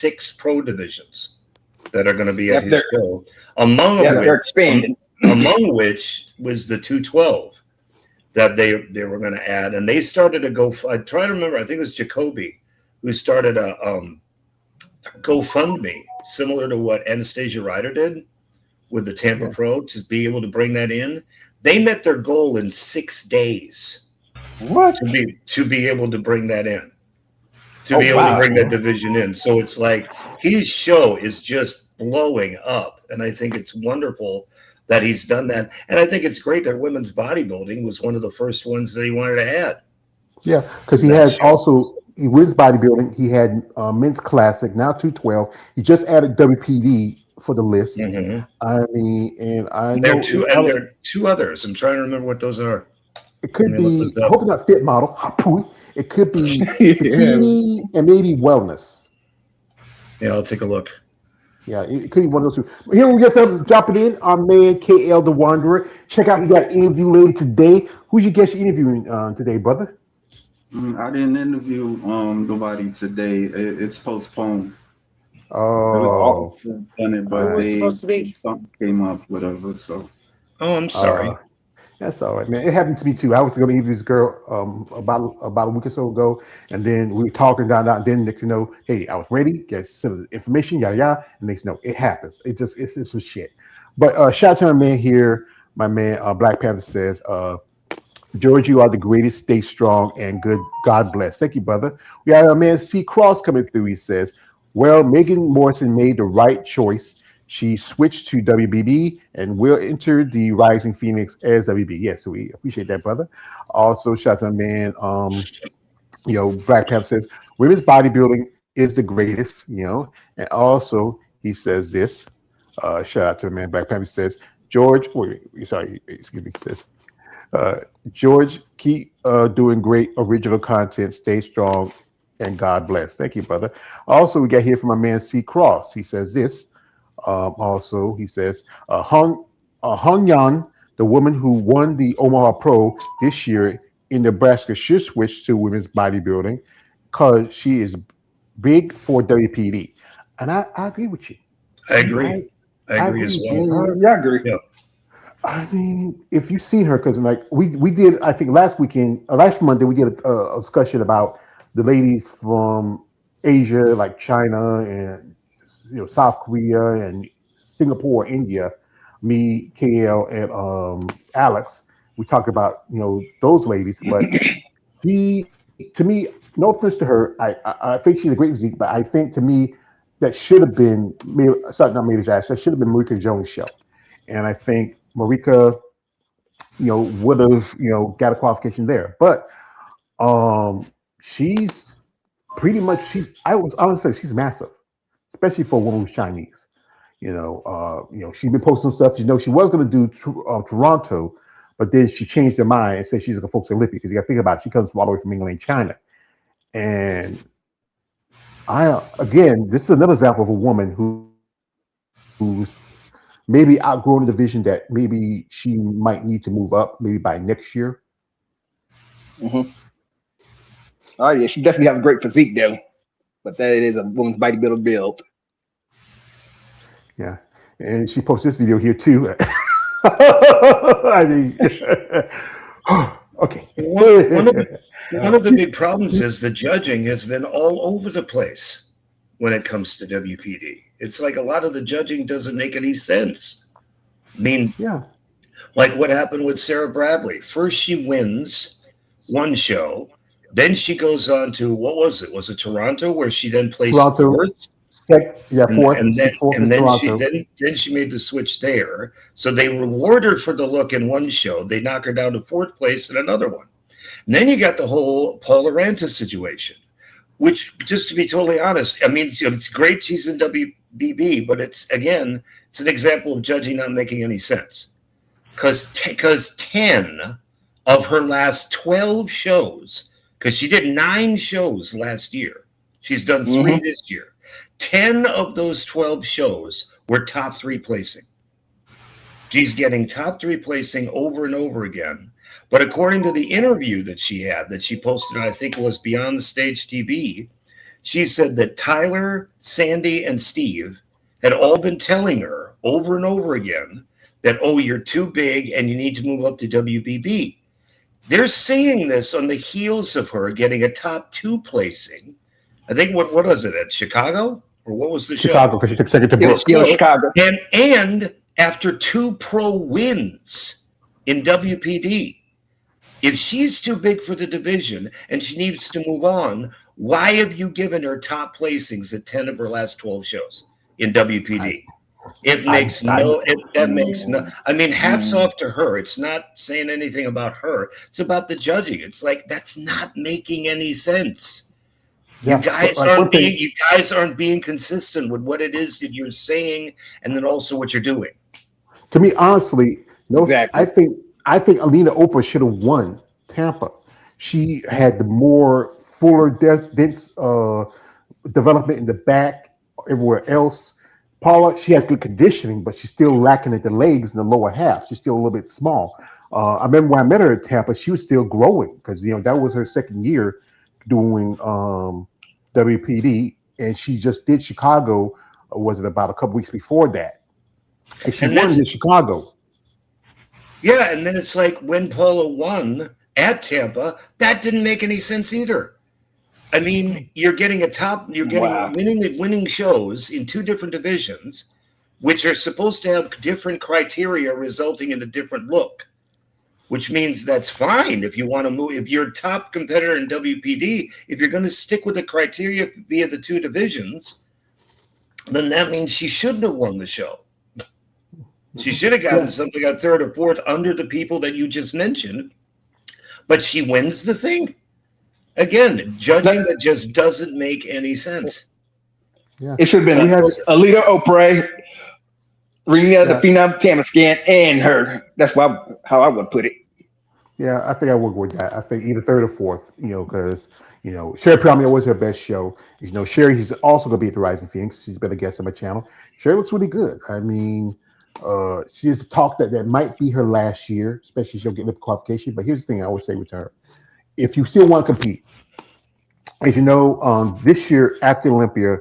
6 pro divisions that are going to be at Yep, his they're show, among yeah, they're which expanding. among which was the 212 that they were going to add, and they started to go. I try to remember. I think it was Jacoby who started a GoFundMe similar to what Anastasia Ryder did with the Tampa Yeah. Pro to be able to bring that in. They met their goal in 6 days What? to be able to bring that in, to Oh be able to wow! bring that division in. So it's like his show is just blowing up, and I think it's wonderful that he's done that. And I think it's great that women's bodybuilding was one of the first ones that he wanted to add Yeah, because to he that has show. also with bodybuilding. He had men's classic now 212. He just added WPD for the list. Mm-hmm. I mean, and I There are know two, and there are 2 others. I'm trying to remember what those are. it Let could me look be. this I up. hope it's not fit model. It could be Yeah. bikini and maybe wellness. Yeah, I'll take a look. Yeah, it could be one of those two. Here we get some dropping in. Our man KL the Wanderer. Check out. He got an interview later today. Who's your guest you're interviewing today, brother? I didn't interview nobody today. It's postponed. It was Oh, always done it, all Who but was right. supposed to be? something came up, whatever. So Oh, I'm Uh, sorry. that's all right, man. It happened to me too. I was going to interview this girl about a week or so ago, and then we were talking down. Then next, you know, hey, I was ready. Get some information, yada yada. And next, you know, it happens. It's some shit. But shout out to my man here. My man Black Panther says, George, you are the greatest. Stay strong and good. God bless. Thank you, brother. We got our man C Cross coming through. He says, well, Megan Morrison made the right choice. She switched to WBB and will enter the Rising Phoenix as WB. Yes, so we appreciate that, brother. Also, shout out to my man, Black Panther says, women's bodybuilding is the greatest, and also he says this, shout out to the man, Black Panther says, George, sorry, excuse me, he says, George, keep doing great original content. Stay strong and God bless. Thank you, brother. Also, we got here from my man C Cross. He says this. Also, he says, Hung Yan, the woman who won the Omaha Pro this year in Nebraska, should switch to women's bodybuilding because she is big for WPD. And I agree with you. I agree. I agree as with well. you. Yeah, I agree. Yeah. I mean, if you've seen her, because like we did, I think last Monday, we did a discussion about the ladies from Asia, like China and South Korea and Singapore, India. Me, KL, and Alex. We talked about those ladies, but to me, no offense to her, I think she's a great physique, but I think to me that should have been not Mary's Ash, that should have been Marika Jones' show, and I think Marika, would have, got a qualification there. But she's pretty much I was honestly she's massive, especially for a woman who's Chinese. She's been posting stuff. She was going to do Toronto, but then she changed her mind and said she's going to focus on Olympic because you got to think about it. She comes from all the way from England and China, and this is another example of a woman who's maybe outgrowing the division that maybe she might need to move up maybe by next year. Mm-hmm. Oh yeah, she definitely has a great physique though, but that is a woman's bodybuilder build. Yeah, and she posted this video here too. I mean, okay. One of the big problems is the judging has been all over the place when it comes to WPD. It's like a lot of the judging doesn't make any sense. I mean, yeah, like what happened with Sarah Bradley. First, she wins one show, then she goes on to what was it? Was it Toronto where she then placed fourth? Fourth. Then she made the switch there. So they reward her for the look in one show. They knock her down to fourth place in another one. And then you got the whole Paul Arantes situation, which, just to be totally honest, I mean, it's great she's in WBB, but it's an example of judging not making any sense. Because 10 of her last 12 shows, because she did 9 shows last year. She's done 3 this year. 10 of those 12 shows were top 3 placing. She's getting top 3 placing over and over again. But according to the interview that she posted, I think it was Beyond the Stage TV, she said that Tyler, Sandy, and Steve had all been telling her over and over again that, oh, you're too big and you need to move up to WBB. They're saying this on the heels of her getting a top 2 placing. I think what was it, at Chicago? Or what was the Chicago, show? because she took second to Brooke. Chicago. And after 2 pro wins in WPD. If she's too big for the division and she needs to move on, why have you given her top placings at 10 of her last 12 shows in WPD? I mean, hats off to her. It's not saying anything about her. It's about the judging. It's like, that's not making any sense. Yeah, you guys aren't being consistent with what it is that you're saying and then also what you're doing. To me, honestly, exactly. I think Alina Oprah should have won Tampa. She had the more fuller, dense development in the back, everywhere else. Paula, she has good conditioning, but she's still lacking at the legs in the lower half. She's still a little bit small. I remember when I met her at Tampa, she was still growing because that was her second year doing WPD, and she just did Chicago. Was it about a couple weeks before that? And she won in Chicago. Yeah, and then it's like when Paula won at Tampa, that didn't make any sense either. I mean, you're getting winning shows in 2 different divisions, which are supposed to have different criteria resulting in a different look, which means that's fine if you want to move. If you're a top competitor in WPD, if you're going to stick with the criteria via the 2 divisions, then that means she shouldn't have won the show. She should have gotten something on 3rd or 4th under the people that you just mentioned, but she wins the thing. Again, judging that just doesn't make any sense. Yeah. It should have been Alina Oprah, Rena, the Phenom Tamascan, and her. That's how I would put it. Yeah, I think I would go with that. I think either 3rd or 4th, because, Sherry Palmier was her best show. Sherry's also going to be at the Rising Phoenix. She's been a guest on my channel. Sherry looks really good. I mean, she's talked that might be her last year, especially if she'll get the qualification. But here's the thing I always say with her. If you still want to compete, as you know, this year after Olympia,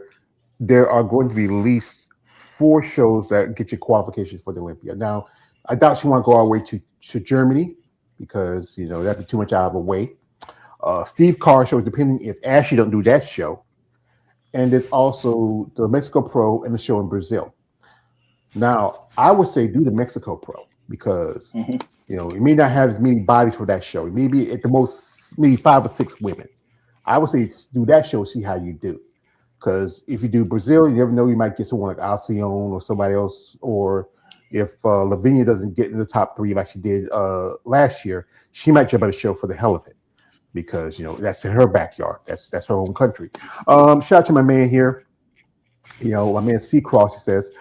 there are going to be at least 4 shows that get you qualification for the Olympia. Now, I doubt she want to go all the way to Germany because, that'd be too much out of the way. Steve Carr shows, depending if Ashley don't do that show. And there's also the Mexico Pro and the show in Brazil. Now, I would say do the Mexico Pro because, you may not have as many bodies for that show. Maybe at the most, maybe 5 or 6 women. I would say do that show, see how you do. Because if you do Brazil, you never know, you might get someone like Alcione or somebody else. Or if Lavinia doesn't get in the top 3 like she did last year, she might jump on the show for the hell of it. Because, that's in her backyard. That's her home country. Shout out to my man here. My man C-Cross, he says,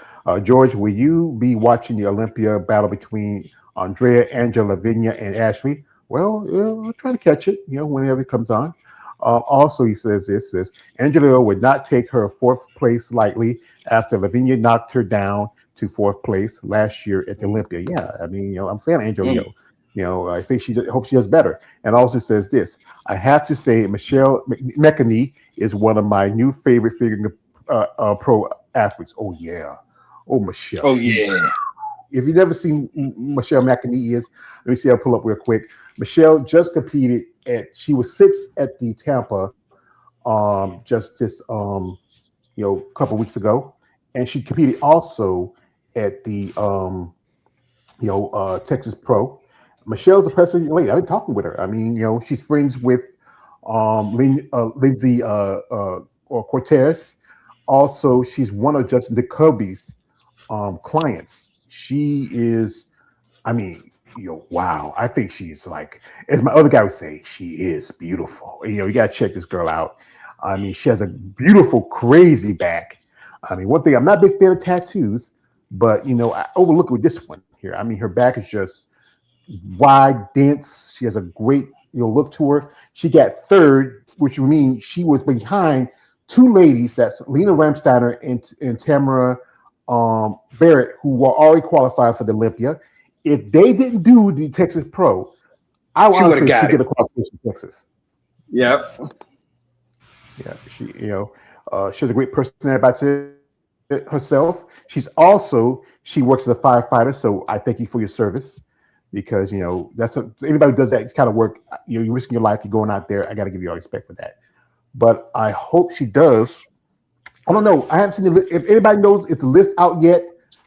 George, will you be watching the Olympia battle between Andrea, Angela, Lavinia, and Ashley? Well, I'll try to catch it, whenever it comes on. Also, he says Angela would not take her 4th place lightly after Lavinia knocked her down to 4th place last year at the Olympia. Yeah, I mean, I'm a fan of Angela. I think hope she does better. And also says this, I have to say Michelle McEnany is one of my new favorite figure pro athletes. Oh, yeah. Oh, Michelle. Oh, yeah. If you've never seen Michelle McEnany let me see, I'll pull up real quick. Michelle just competed she was 6th at the Tampa just this couple weeks ago. And she competed also at the Texas Pro. Michelle's a pressing lady. I've been talking with her. I mean, she's friends with Lindsay Cortez. Also, she's one of Justin DeCubby's clients. She is, wow. I think she's like, as my other guy would say, she is beautiful. You got to check this girl out. I mean, she has a beautiful, crazy back. I mean, one thing, I'm not a big fan of tattoos, but, I overlook with this one here. I mean, her back is just wide, dense. She has a great, look to her. She got 3rd, which would mean she was behind 2 ladies, that's Lena Ramsteiner and Tamara Barrett, who were already qualified for the Olympia. If they didn't do the Texas Pro, I would honestly say she'd get a qualification for Texas. Yep. Yeah, she's a great personality about it herself. She works as a firefighter, so I thank you for your service because anybody who does that kind of work. You're risking your life. You're going out there. I got to give you all respect for that. But I hope she does. I don't know. I haven't seen the list. If anybody knows if the list out yet,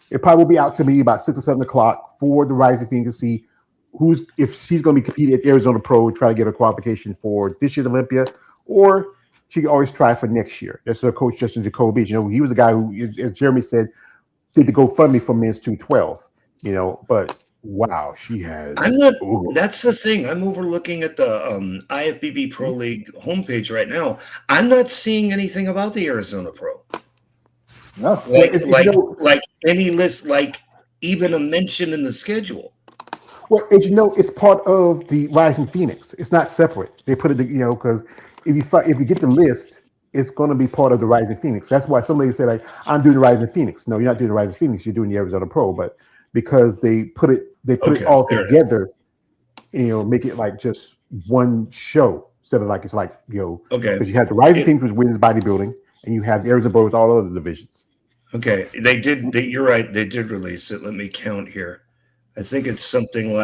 it probably will be out to me about 6 or 7 o'clock for the Rising Phoenix to see if she's going to be competing at Arizona Pro, try to get a qualification for this year's Olympia, or she can always try for next year. That's her coach, Justin Jacoby. He was the guy who, as Jeremy said, did the GoFundMe for men's 212. But wow, she has. I'm not. Ooh. That's the thing. I'm overlooking at the IFBB Pro League homepage right now. I'm not seeing anything about the Arizona Pro. No, like any list, like even a mention in the schedule. Well, as you know, it's part of the Rising Phoenix. It's not separate. They put it, because if you get the list, it's going to be part of the Rising Phoenix. That's why some ladies say, like, I'm doing the Rising Phoenix. No, you're not doing the Rising Phoenix. You're doing the Arizona Pro. But because they put it all together, make it like just one show instead of like it's like because you have the Rising Phoenix, which wins bodybuilding, and you have the Arizona Pro with all other divisions. Okay, you're right. They did release it. Let me count here. I think it's something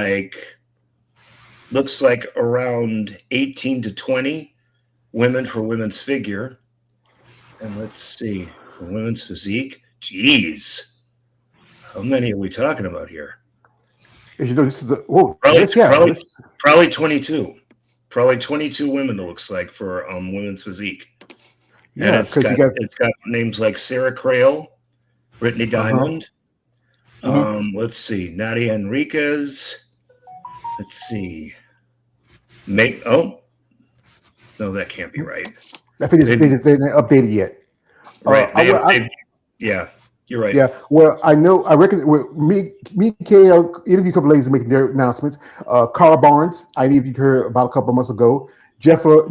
looks like around 18 to 20 women for women's figure. And let's see, for women's physique. Jeez. How many are we talking about here? As you know, this is probably 22. Probably 22 women, it looks like, for women's physique. And it's got names like Sarah Crail, Brittany Diamond. Let's see, Nadia Enriquez. Let's see. No, that can't be right. I think they're not updated yet. Right. Yeah, you're right. Yeah. Well, I reckon me and KL interviewed a couple of ladies making their announcements. Carla Barnes, I interviewed her about a couple of months ago. Jennifer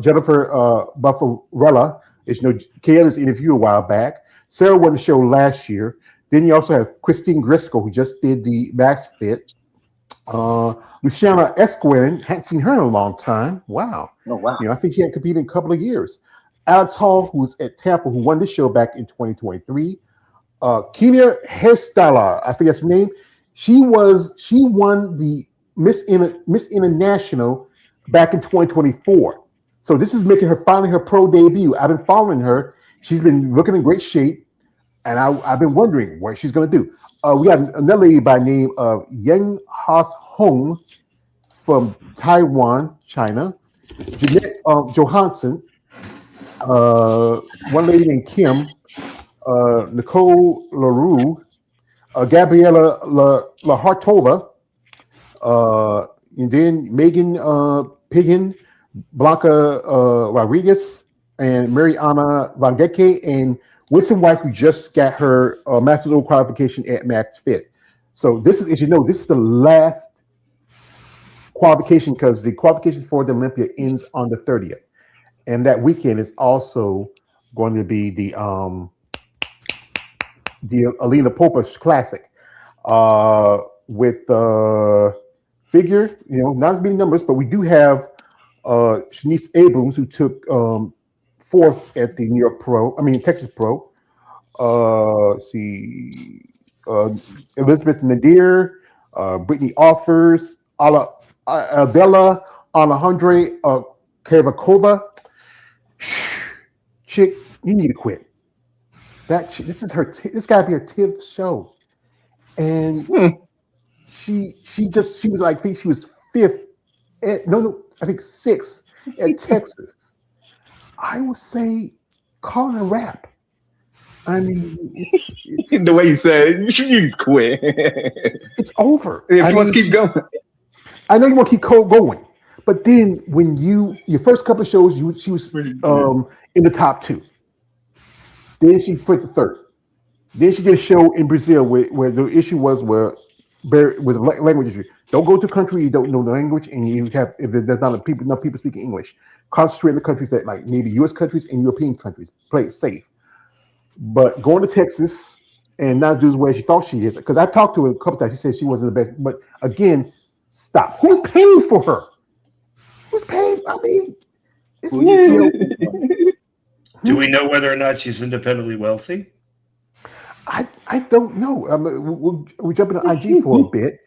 Buffarella, KL is interviewed a while back. Sarah won the show last year. Then you also have Christine Grisco, who just did the Max Fit. Luciana Esquin, hadn't seen her in a long time. Wow. Oh, wow. I think she hadn't competed in a couple of years. Alex Hall, who's at Tampa, who won the show back in 2023. Kenya Hairstyler, I think that's her name. She won the Miss International back in 2024. So this is making her finally her pro debut. I've been following her. She's been looking in great shape. And I've been wondering what she's going to do. We got another lady by the name of Yang Has Hong from Taiwan, China. Jeanette Johansson. One lady named Kim. Nicole LaRue. Gabriela Lahartova. And then Megan Piggin, Blanca Rodriguez, and Mariana Vangeke, and Winston White, who just got her Master's O qualification at Max Fit. So this is, as you know, this is the last qualification because the qualification for the Olympia ends on the 30th. And that weekend is also going to be the Alina Popa Classic with figure, not as many numbers, but we do have Shanice Abrams, who took fourth at the Texas Pro. Elizabeth Nadir, Brittany Offers, Adela Alejandra Kavakova. Chick, you need to quit. This is her. This got to be her 10th show, and she was like, I think she was 5th. I think 6th at Texas. I would say call it a wrap. I mean, it's the way you said it, you quit. It's over. If you want to keep going. I know you want to keep going, but then when your first couple of shows, she was in the top 2. Then she went to 3rd. Then she did a show in Brazil where the issue was a language issue. Don't go to a country you don't know the language, and if there's not enough people speaking English. Concentrate in the countries that like maybe U.S. countries and European countries. Play it safe. But going to Texas and not do as well as she thought she is, because I talked to her a couple times. She said she wasn't the best. But again, stop. Who's paying for her? Who's paying? I mean, Do we know whether or not she's independently wealthy? I don't know. We'll jump into IG for a bit.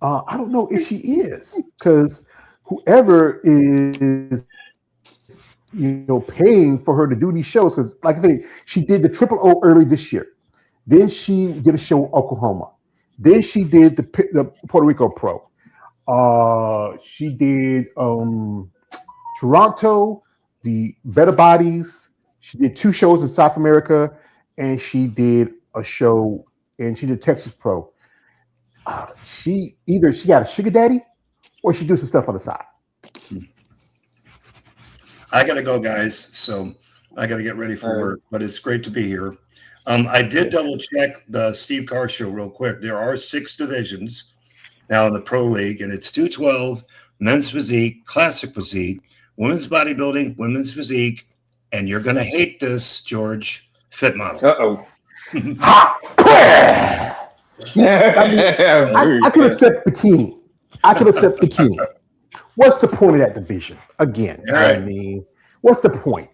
I don't know if she is, because whoever is, paying for her to do these shows, because like I said, she did the Triple O early this year. Then she did a show in Oklahoma. Then she did the Puerto Rico Pro. She did Toronto, the Better Bodies. She did 2 shows in South America, and she did a show, and she did Texas Pro. She got a sugar daddy, or she do some stuff on the side. I gotta go, guys. So I gotta get ready for work. But it's great to be here. I did double check the Steve Carr show real quick. There are 6 divisions now in the pro league, and it's 212, men's physique, classic physique, women's bodybuilding, women's physique, and you're gonna hate this, George, fit model. I could accept bikini. What's the point of that division? Again, right. I mean, what's the point?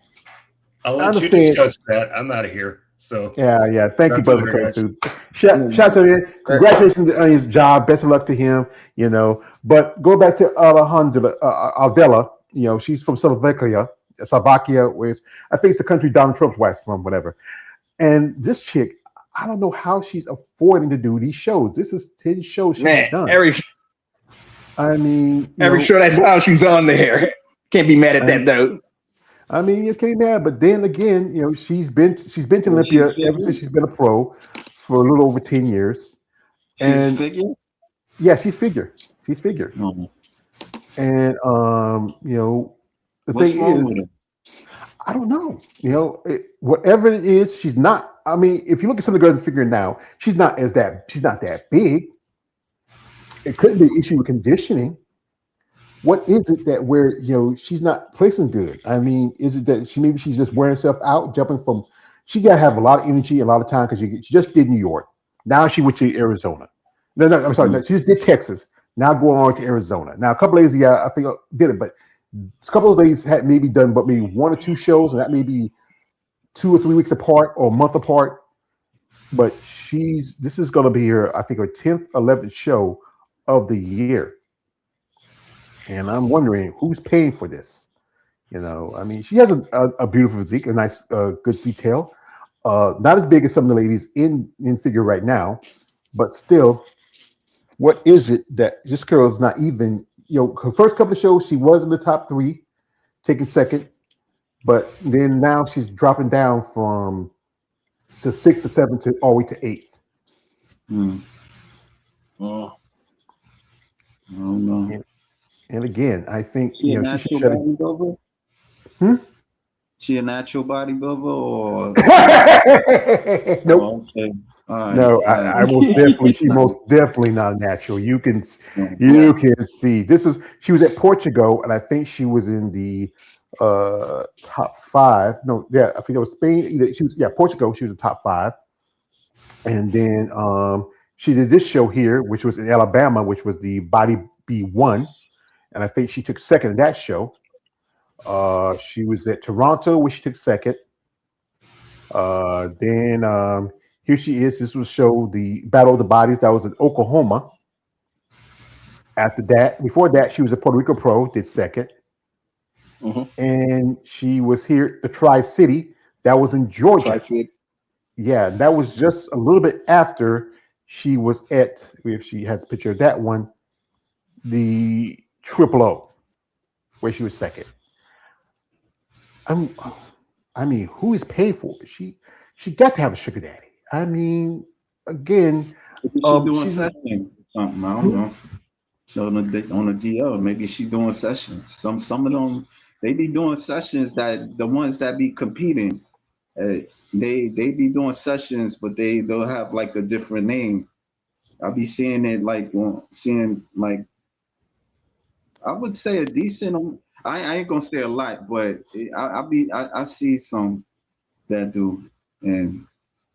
I'll let you discuss that. I'm out of here. So yeah. Thank you, brother. Shout out to him. Congratulations on his job. Best of luck to him. But go back to Alejandra Aldela. She's from Slovakia, which I think it's the country Donald Trump's wife from, whatever. And this chick, I don't know how she's affording to do these shows. This is 10 shows she's done. Every show that's how she's on there. Can't be mad at that though. I mean, you can't be mad, but then again, she's been to Olympia ever since she's been a pro for a little over 10 years. She's figure? Yeah, she's figure. Mm-hmm. And the What's thing wrong is, with her? I don't know. Whatever it is, she's not. I mean, if you look at some of the girls in figure now, she's not that big. It couldn't be an issue with conditioning. What is it that where she's not placing good? I mean, is it that she's just wearing herself out, jumping from? She got to have a lot of energy, a lot of time, because she just did New York. Now she went to Arizona. No, I'm sorry. No, she just did Texas. Now going on to Arizona. Now a couple of ladies, I think did it, but a couple of ladies had maybe done, but maybe 1 or 2 shows, and that may be 2 or 3 weeks apart or a month apart. But this is going to be her 10th, 11th show of the year. And I'm wondering who's paying for this. I mean, she has a beautiful physique, a nice, good detail. Not as big as some of the ladies in figure right now, but still, what is it that this girl is not even? Her first couple of shows, she was in the top 3, taking second, but then now she's dropping down from 6 to 7 to all the way to 8th. Oh, I don't know. And again, I think she should shut it. She a natural bodybuilder or nope. Oh, okay. Right. No, I most definitely. She most definitely not natural. You can see she was at Portugal, and I think she was in the top 5. No, yeah, I think it was Spain. Portugal. She was in the top 5, and then she did this show here, which was in Alabama, which was the Body B1. And I think she took second in that show. She was at Toronto, where she took second. Then here she is. This was show the Battle of the Bodies. That was in Oklahoma. Before that, she was at Puerto Rico Pro, did second. Mm-hmm. And she was here at the Tri-City. That was in Georgia. Tri-City. Yeah, that was just a little bit after she was at, if she has a picture of that one, the Triple O, where she was second. I mean, who is paying for it? She got to have a sugar daddy. I mean, again, she's doing sessions or something. I don't know. So on a DL, maybe she's doing sessions. Some of them they be doing sessions that the ones that be competing, they be doing sessions, but they'll have like a different name. I'll be seeing it like I would say a decent. I ain't gonna say a lot, but I see some that do, and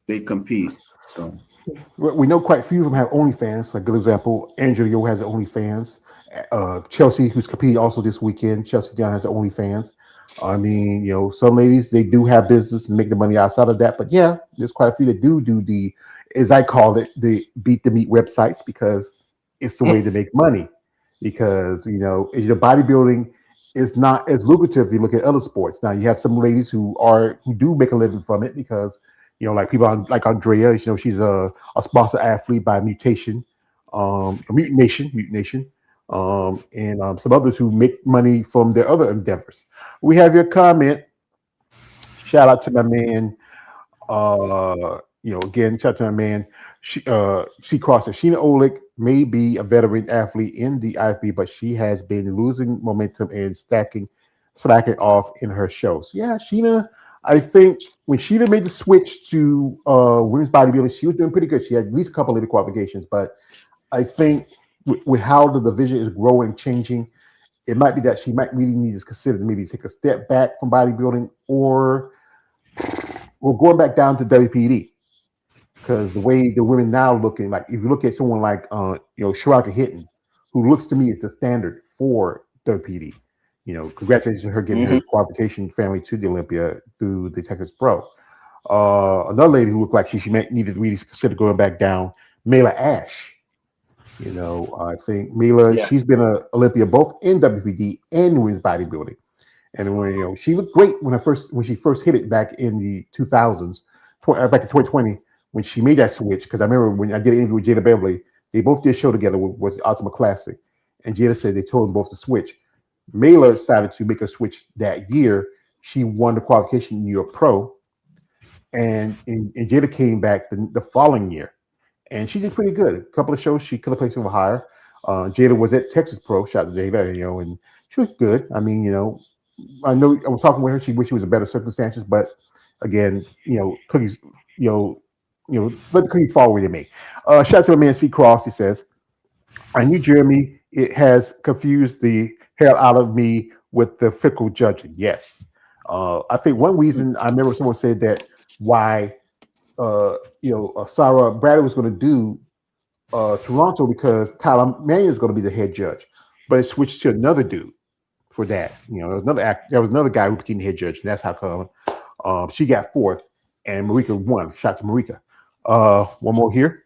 they compete. So we know quite a few of them have OnlyFans. Like a good example, Angela Yo has OnlyFans. Chelsea, who's competing also this weekend, Chelsea John has OnlyFans. I mean, some ladies they do have business and make the money outside of that, but yeah, there's quite a few that do the, as I call it, the beat the meat websites because it's the way to make money. Because bodybuilding is not as lucrative if you look at other sports. Now you have some ladies who do make a living from it because like people like Andrea, she's a sponsored athlete by Mutation, Mutant Nation, and some others who make money from their other endeavors. We have your comment. Shout out to my man. Again, shout out to my man. C. Crosser. Sheena Olick may be a veteran athlete in the IFB, but she has been losing momentum and slacking off in her shows. Yeah, Sheena. I think when Sheena made the switch to women's bodybuilding, she was doing pretty good. She had at least a couple of the qualifications, but I think with how the division is growing, changing, it might be that she might really need to consider maybe take a step back from bodybuilding or we're going back down to WPD because the way the women now looking, like if you look at someone like Sharaka Hinton, who looks to me as the standard for WPD. Congratulations to her getting her qualification family to the Olympia through the Texas Pro. Another lady who looked like she might need to really consider going back down, Mela Ash. I think Mila, she's been an Olympia both in WPD and women's bodybuilding. And when she looked great when she first hit it back in the 2000s, back in 2020, when she made that switch. Because I remember when I did an interview with Jada Beverly, they both did a show together was the Ultimate Classic, and Jada said they told them both to switch. Mela decided to make a switch that year. She won the qualification in New York Pro, and Jada came back the following year. And she did pretty good. A couple of shows she could have placed even higher. Jada was at Texas Pro, shout out to Jada, and she was good. I mean, I know I was talking with her. She wished she was in better circumstances, but again, cookies, let the cookies fall where they may. Shout out to my man C. Cross. He says, "I knew Jeremy. It has confused the hell out of me with the fickle judging." Yes, I think one reason I remember someone said that why. Sarah Bradley was going to do Toronto because Tyler Mannion is going to be the head judge, but it switched to another dude for that. There was another guy who became the head judge, and that's how come she got fourth and Marika won. Shout out to Marika. One more here.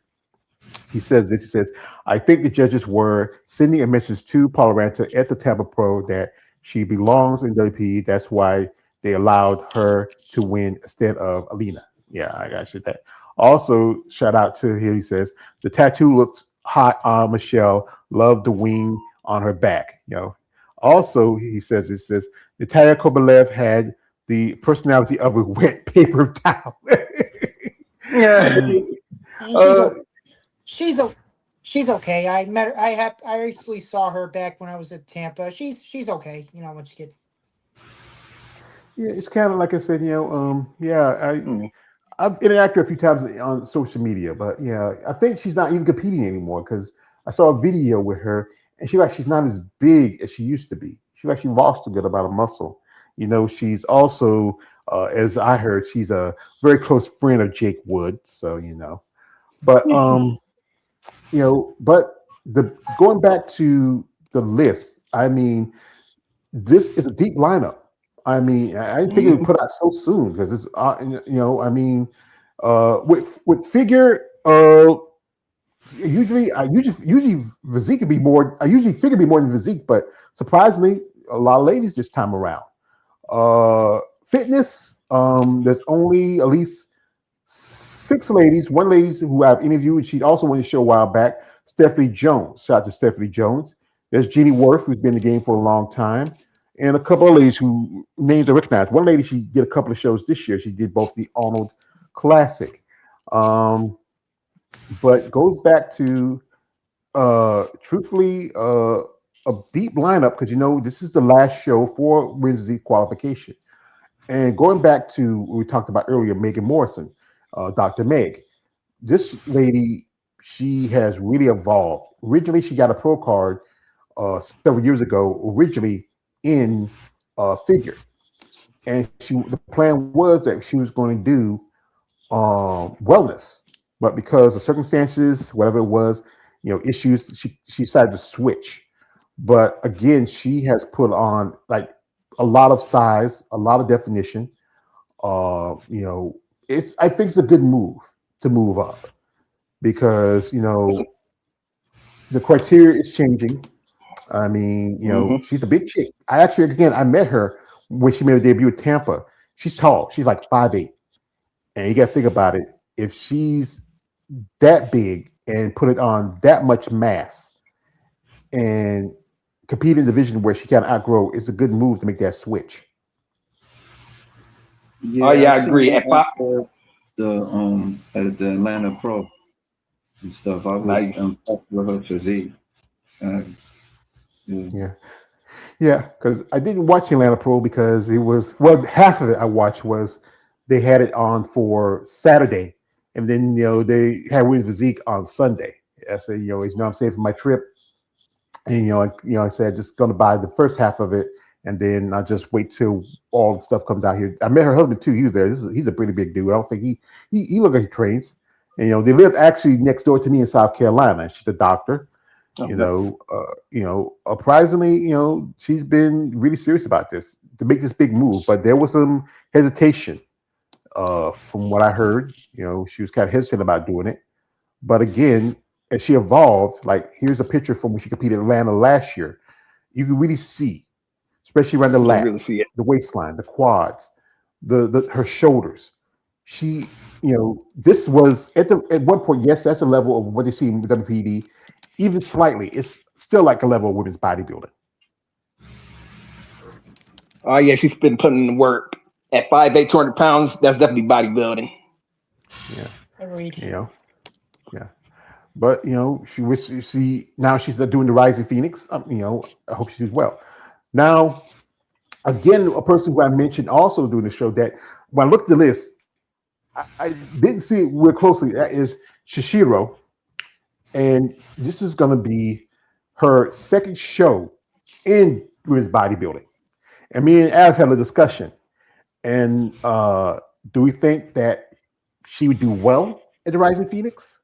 He says this. He says, "I think the judges were sending a message to Paula Ranta at the Tampa Pro that she belongs in WP. That's why they allowed her to win instead of Alina." Yeah, I got you that. Also, shout out to here. He says the tattoo looks hot on Michelle. Love the wing on her back. Also, he says Natalia Kovalev had the personality of a wet paper towel. Yeah. She's okay. I met her. I actually saw her back when I was at Tampa. She's okay. When she get. Yeah, it's kind of like I said. I've interacted a few times on social media, but yeah, I think she's not even competing anymore because I saw a video with her and she's not as big as she used to be. She actually lost a good amount of muscle. She's also, as I heard, she's a very close friend of Jake Wood. So but but going back to the list, I mean, this is a deep lineup. I mean, I didn't think it would put out so soon because it's, I mean, with figure, usually physique could be more. I usually figure be more than physique, but surprisingly, a lot of ladies this time around. Fitness, there's only at least 6 ladies. One lady who I've interviewed, she also won the show a while back. Stephanie Jones. Shout out to Stephanie Jones. There's Jeannie Worth, who's been in the game for a long time. And a couple of ladies who names are recognized. One lady, she did a couple of shows this year. She did both the Arnold Classic. But goes back to, truthfully, a deep lineup because, this is the last show for Wednesday qualification. And going back to what we talked about earlier, Megan Morrison, Dr. Meg. This lady, she has really evolved. Originally, she got a pro card several years ago, originally in figure, and the plan was that she was going to do wellness, but because of circumstances, whatever it was, issues, she decided to switch. But again, she has put on like a lot of size, a lot of definition. I think it's a good move to move up because the criteria is changing. I mean, she's a big chick. I met her when she made her debut at Tampa. She's tall. She's like 5'8". And you got to think about it. If she's that big and put it on that much mass and compete in the division where she can outgrow, it's a good move to make that switch. Yeah, Oh yeah, I seen agree. her after the at the Atlanta Pro and stuff. I was Nice. impressed with her physique. Uh, Yeah. Yeah, because I didn't watch Atlanta Pro because it was half of it I watched was they had it on for Saturday, and then they had Win Physique on Sunday. I said, I'm saving for my trip, and I said just going to buy the first half of it, and then I'll just wait till all the stuff comes out here. I met her husband too. He was there. He's a pretty big dude. I don't think he look like he trains. And they live actually next door to me in South Carolina. She's a doctor. Surprisingly, she's been really serious about this to make this big move, but there was some hesitation from what I heard. She was kind of hesitant about doing it, but again, as she evolved, like here's a picture from when she competed in Atlanta last year. You can really see, especially around the lats, really see it. the waistline, the quads, her shoulders. She, this was at one point. Yes, that's the level of what they see in WPD. Even slightly, it's still like a level of women's bodybuilding. Oh yeah, she's been putting in the work. At 5'8", 200 pounds, that's definitely bodybuilding. Yeah. Agreed. Yeah. But she now she's doing the Rising Phoenix. I hope she does well. Now, again, a person who I mentioned also doing the show that when I looked at the list, I didn't see it real closely. That is Shishiro. And this is going to be her second show in women's bodybuilding. And me and Alex had a discussion. And do we think that she would do well at the Rising Phoenix?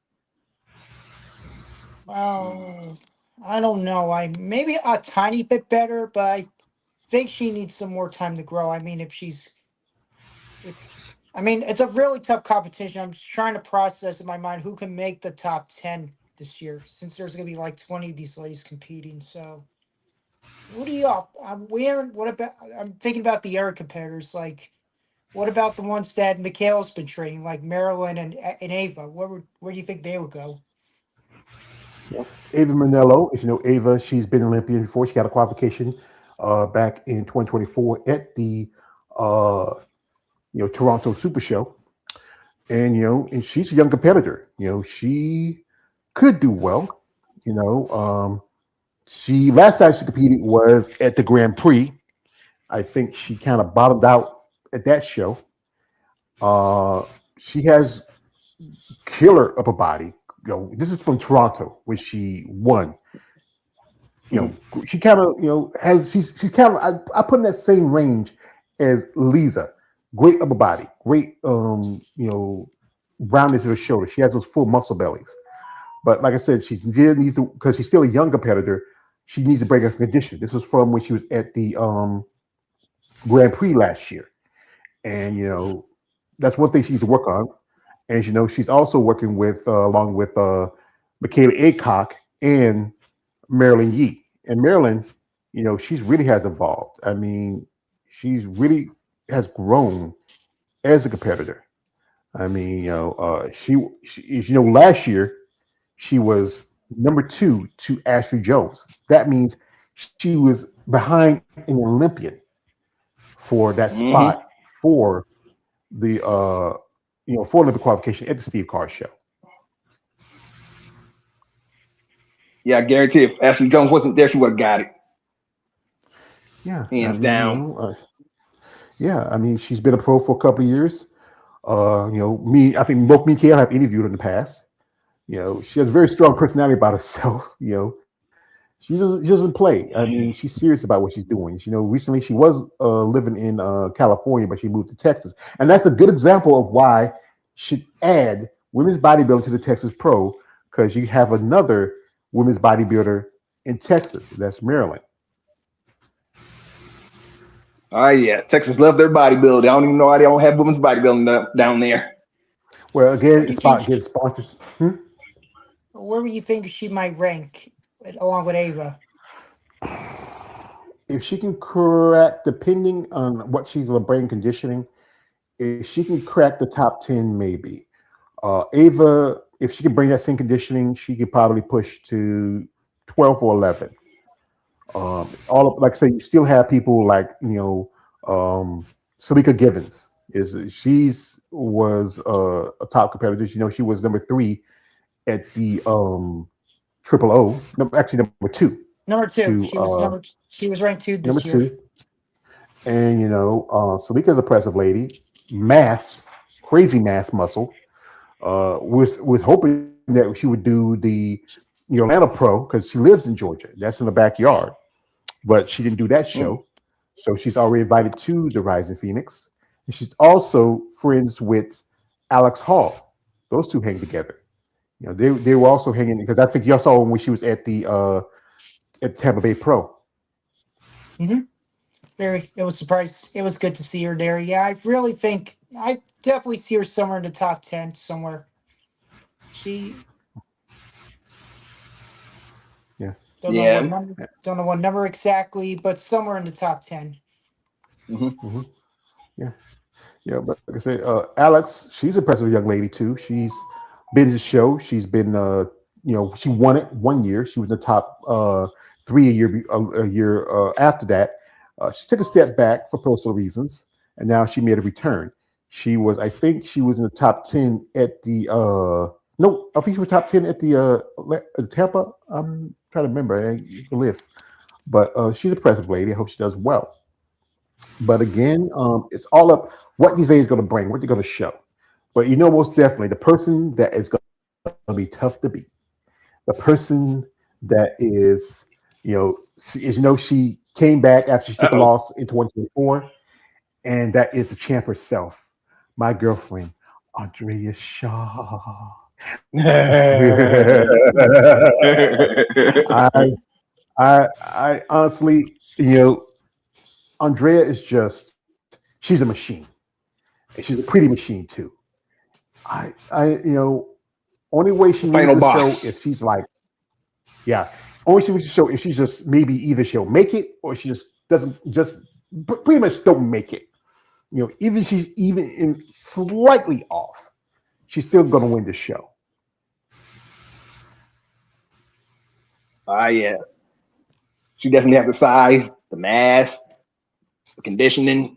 Well, I don't know. I maybe a tiny bit better, but I think she needs some more time to grow. I mean, it's a really tough competition. I'm just trying to process in my mind who can make the top 10 this year, since there's going to be like 20 of these ladies competing. So, what do you? We haven't. What about? I'm thinking about the other competitors. Like, what about the ones that Mikhail's been training, like Marilyn and Ava? Where do you think they would go? Ava Manello, if you know Ava, she's been Olympian before. She got a qualification back in 2024 at the Toronto Super Show, and and she's a young competitor. She could do well. She last time she competed was at the Grand Prix. I think she kind of bottomed out at that show. She has killer upper body. This is from Toronto, where she won. She kind of has she's kind of I put in that same range as Lisa. Great upper body, great roundness of her shoulder. She has those full muscle bellies. But like I said, she still needs to, because she's still a young competitor. She needs to break her condition. This was from when she was at the Grand Prix last year, and that's one thing she needs to work on. And she's also working with along with Michaela Aycock and Marilyn Yee. And Marilyn, she's really has evolved. I mean, she's really has grown as a competitor. I mean, last year she was number 2 to Ashley Jones. That means she was behind an Olympian for that spot for the for Olympic qualification at the Steve Carr show. Yeah, I guarantee if Ashley Jones wasn't there, she would have got it. Yeah, hands down. Yeah, I mean, she's been a pro for a couple of years. I think both me and Kale have interviewed her in the past. She has a very strong personality about herself. She doesn't play. I mean, she's serious about what she's doing. Recently she was living in California, but she moved to Texas, and that's a good example of why should add women's bodybuilding to the Texas Pro, because you have another women's bodybuilder in Texas. That's Maryland. Oh yeah, Texas love their bodybuilding. I don't even know why they don't have women's bodybuilding down there. Well, again, Where do you it's think? about getting sponsors. Where do you think she might rank along with Ava? If she can crack, depending on what she's going to bring conditioning, if she can crack the top 10, maybe. Ava, if she can bring that same conditioning, she could probably push to 12 or 11. It's all like I say, you still have people like Salika Givens. She's was a top competitor. She was number 3 at the Triple O. No, actually number 2 Number two. to She was number. She was ranked 2 number this year. 2. And Salika's a impressive lady, mass, crazy mass muscle. Was hoping that she would do the Atlanta Pro because she lives in Georgia. That's in the backyard, but she didn't do that Mm. show. So she's already invited to the Rising Phoenix, and she's also friends with Alex Hall. Those two hang together. They were also hanging because I think y'all saw when she was at Tampa Bay Pro. Mm-hmm. It was surprised. It was good to see her there. Yeah, I really think I definitely see her somewhere in the top 10 somewhere. She Yeah. Yeah. don't know what number exactly, but somewhere in the top 10. Hmm. Hmm. Yeah. Yeah, but like I said, Alex, she's an impressive young lady too. She's been to the show. She's been, she won it 1 year. She was in the top 3 a year after that. She took a step back for personal reasons, and now she made a return. I think, she was in the top 10 at the. No, I think she was top 10 at the Tampa. I'm trying to remember the list, but she's an impressive lady. I hope she does well. But again, it's all up what these ladies are going to bring, what they're going to show. But most definitely, the person that is going to be tough to beat, the person that is, she came back after she took a Uh-oh. loss in 2024, and that is the champ herself, my girlfriend, Andrea Shaw. I, I honestly, Andrea is she's a machine, and she's a pretty machine too. Only way she wins Final the show boss. if she's like, yeah, only she wins the show if she's just maybe either she'll make it or she just doesn't, just pretty much don't make it. Even she's even in slightly off, she's still gonna win the show. Ah, yeah. She definitely has the size, the mass, the conditioning.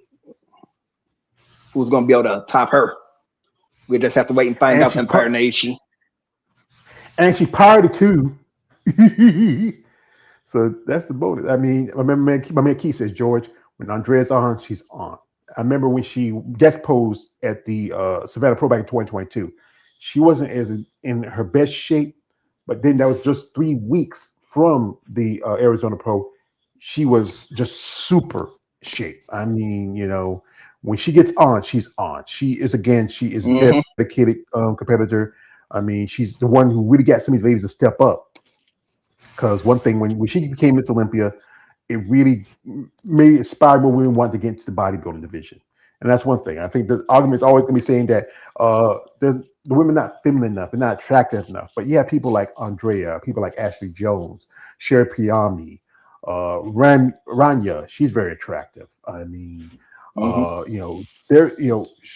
Who's going to be able to top her? We just have to wait and find And out. Empire Nation. And she partied too. So that's the bonus. I mean, I remember my man Keith says, George, when Andrea's on, she's on. I remember when she guest posed at the Savannah Pro back in 2022. She wasn't as in her best shape, but then that was just 3 weeks from the Arizona Pro. She was just super shape. I mean, when she gets on, she's on. She is a dedicated competitor. I mean, she's the one who really got some of these ladies to step up. Because one thing, when she became Miss Olympia, it really made inspired more women want to get into the bodybuilding division. And that's one thing. I think the argument is always going to be saying that the women not feminine enough, they're not attractive enough. But you have people like Andrea, people like Ashley Jones, Sherry Piami, Rania. She's very attractive. I mean, there,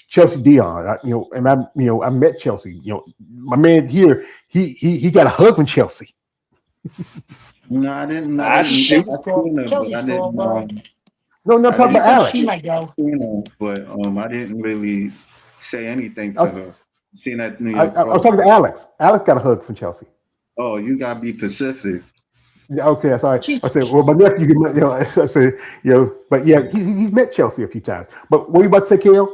Chelsea Dion. And I met Chelsea. My man here, he got a hug from Chelsea. No, I didn't. Ah, shoot. I seen her, but I Chelsea's cool, didn't. but No, no, I'm I where do talking you about didn't. think she Alex. might go? Seen her, but I didn't really say anything to I, her. Seen that New I, York I was Pro. talking to Alex. Alex got a hug from Chelsea. Oh, you gotta be Pacific. Yeah, okay, sorry. I said, well, She's my nephew, I said, but yeah, he's met Chelsea a few times. But what were you about to say, Kale?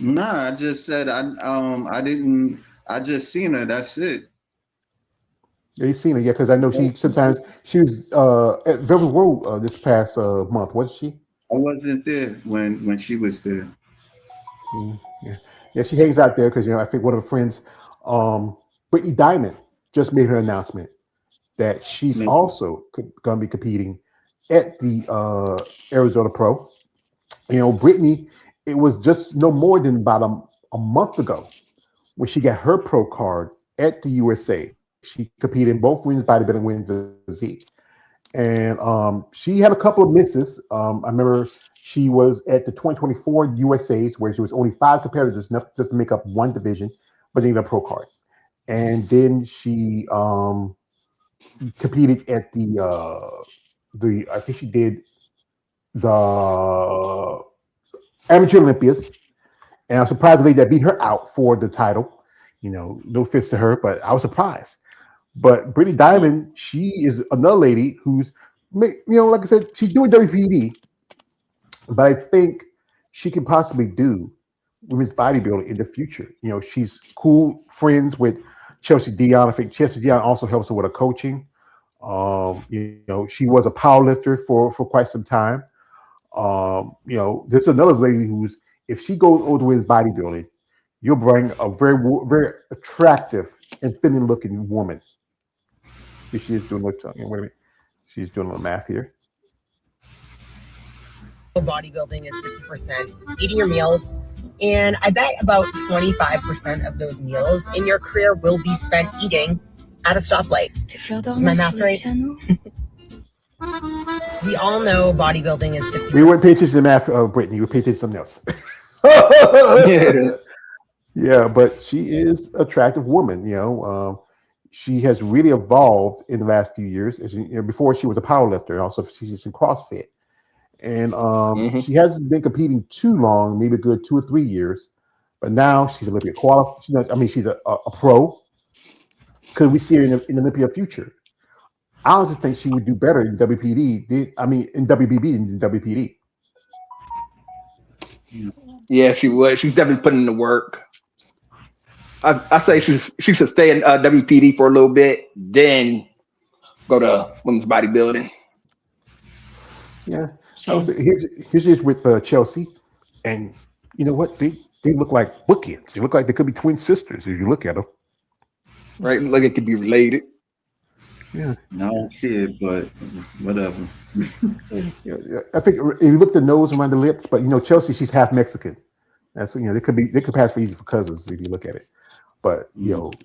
Nah, I just said I didn't. I just seen her. That's it. Yeah, you've seen her, yeah, because I know she was at Velvet Road this past month, wasn't she? I wasn't there when she was there. Yeah, yeah, she hangs out there because I think one of her friends, Brittany Diamond, just made her announcement that she's Maybe. also going to be competing at the Arizona Pro. Brittany, it was just no more than about a month ago when she got her pro card at the USA. She competed in both women's bodybuilding and women's physique. And she had a couple of misses. I remember she was at the 2024 USA's where she was only five competitors, enough just to make up one division, but they got a pro card. And then she competed at the I think she did the amateur Olympias, and I'm surprised the lady that beat her out for the title. No offense to her, but I was surprised. But Brittany Diamond, she is another lady who's, like I said, she's doing WPD, but I think she can possibly do women's bodybuilding in the future. She's cool friends with Chelsea Dion. I think Chelsea Dion also helps her with her coaching. She was a power lifter for quite some time. There's another lady who's, if she goes over to women's bodybuilding, you'll bring a very, very attractive and feminine looking woman. She is doing wait a minute. She's doing a little math here. Bodybuilding is 50% eating your meals, and I bet about 25% of those meals in your career will be spent eating at a stoplight. Is my math right? We all know bodybuilding is 50%. We weren't paying attention to math, Brittany. We paid attention to something else. Yeah, but she is an attractive woman. She has really evolved in the last few years. Before she was a power lifter, also she's in CrossFit, and she hasn't been competing too long, maybe a good 2 or 3 years. But now she's Olympia qualified. She's a pro. Could we see her in the Olympia future? I honestly think she would do better in WPD. In WBB than WPD. Yeah, she would. She's definitely putting in the work. I say she should stay in WPD for a little bit, then go to women's bodybuilding. Yeah. Here's just with Chelsea, and you know what? They look like bookends. They look like they could be twin sisters if you look at them. Right, like it could be related. Yeah. I don't see it, but whatever. I think if you look at the nose around the lips, but Chelsea, she's half Mexican. That's they could pass for easy for cousins if you look at it. But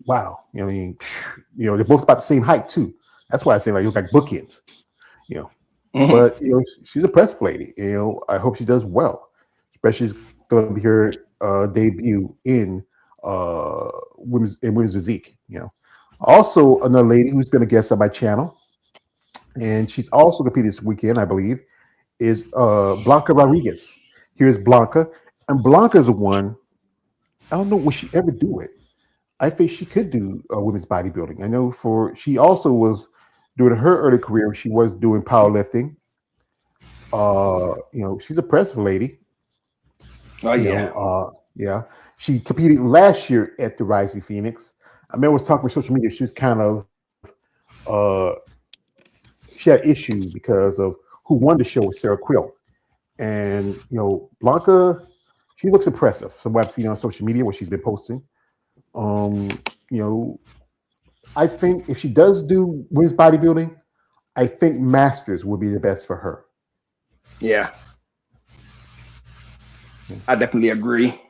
wow, they're both about the same height too. That's why I say like you look like bookends. But she's a press lady. I hope she does well. Especially going to be her debut in women's physique. Also another lady who's been a guest on my channel, and she's also competed this weekend, I believe, is Blanca Rodriguez. Here's Blanca, and Blanca is the one. I don't know will she ever do it. I think she could do women's bodybuilding. I know she also was during her early career. She was doing powerlifting. She's a press lady. Oh yeah. Yeah. She competed last year at the Rising Phoenix. I remember I was talking with social media. She was kind of she had issues because of who won the show with Sarah Quill. And Blanca, she looks impressive from what I've seen on social media, what she's been posting. I think if she does do women's bodybuilding, I think Masters would be the best for her. Yeah. I definitely agree.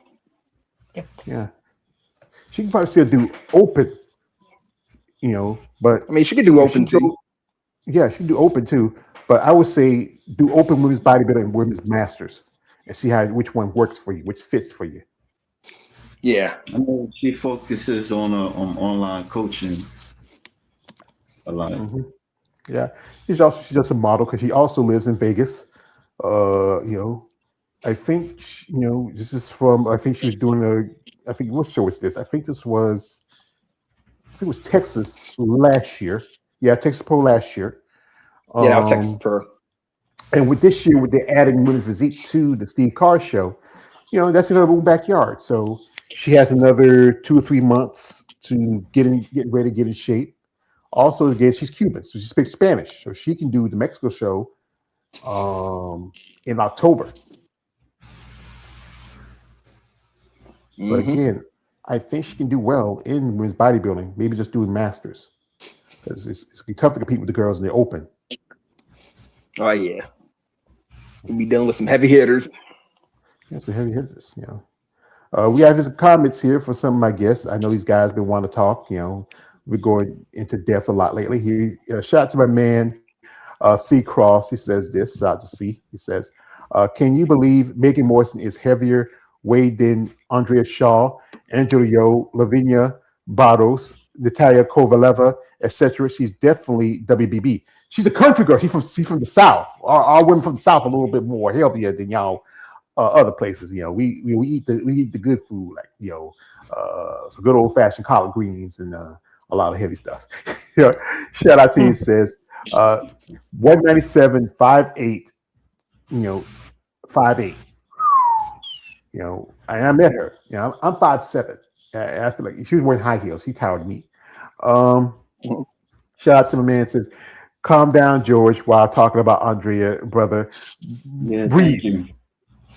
Yeah. She can probably still do open, but she could do open too. Yeah, she can do open too. But I would say do open women's bodybuilding and women's masters and see which one works for you, which fits for you. Yeah. I know she focuses on online coaching a lot. Mm-hmm. Yeah. She's just a model because she also lives in Vegas. I think this is from. I think she was doing I think what show was this? I think it was Texas last year. Yeah, Texas Pro last year. Yeah, Texas Pro. And with this year, with the adding women's physique to the Steve Carr show, that's in her own backyard. So she has another 2 or 3 months to get ready, get in shape. Also, again, she's Cuban, so she speaks Spanish, so she can do the Mexico show in October. But again, I think she can do well in women's bodybuilding, maybe just doing masters. Because it's tough to compete with the girls in the open. Oh yeah, we'll be dealing with some heavy hitters. Yeah, some heavy hitters. We have his comments here for some of my guests. I know these guys been wanting to talk. We're going into depth a lot lately. Here, shout out to my man C Cross. He says this. Shout out to C. He says, "Can you believe Megan Morrison is heavier weight than Andrea Shaw, Angela Yo, Lavinia Barros, Natalia Kovaleva, etc. She's definitely WBB. She's a country girl. She's from the South. Our women from the South are a little bit more healthier than y'all." Other places, we eat the good food, like some good old fashioned collard greens and a lot of heavy stuff. Shout out to you. Says 197, 5'8", 5'8". And I met her. I'm 5'7". And I feel like she was wearing high heels. She towered me. Shout out to my man. Says, "Calm down, George," while talking about Andrea, brother. Yeah, Breathe. thank you.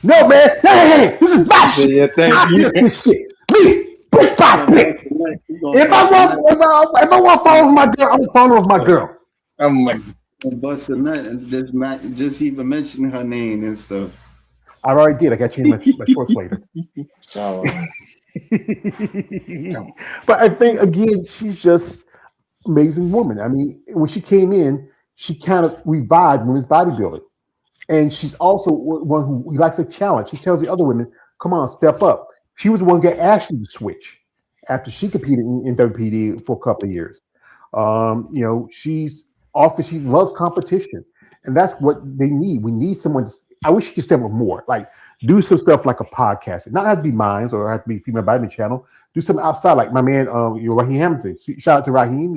No, man. Hey, this is my shit. Yeah, thank you. This shit. Leave. If I want to follow my girl, I'm following my girl. I'm like, Bust a nut and just even mention her name and stuff. I already did. I got to change my shorts later. So But I think again, she's just amazing woman. I mean, when she came in, she kind of revived women's bodybuilding. And she's also one who likes a challenge. She tells the other women, "Come on, step up." She was the one who got Ashley to switch after she competed in WPD for a couple of years. She loves competition, and that's what they need. We need someone. I wish she could step up more. Like do some stuff like a podcast. It not have to be mine or have to be Female Vitamin Channel. Do something outside, like my man, Raheem Hamilton. Shout out to Raheem.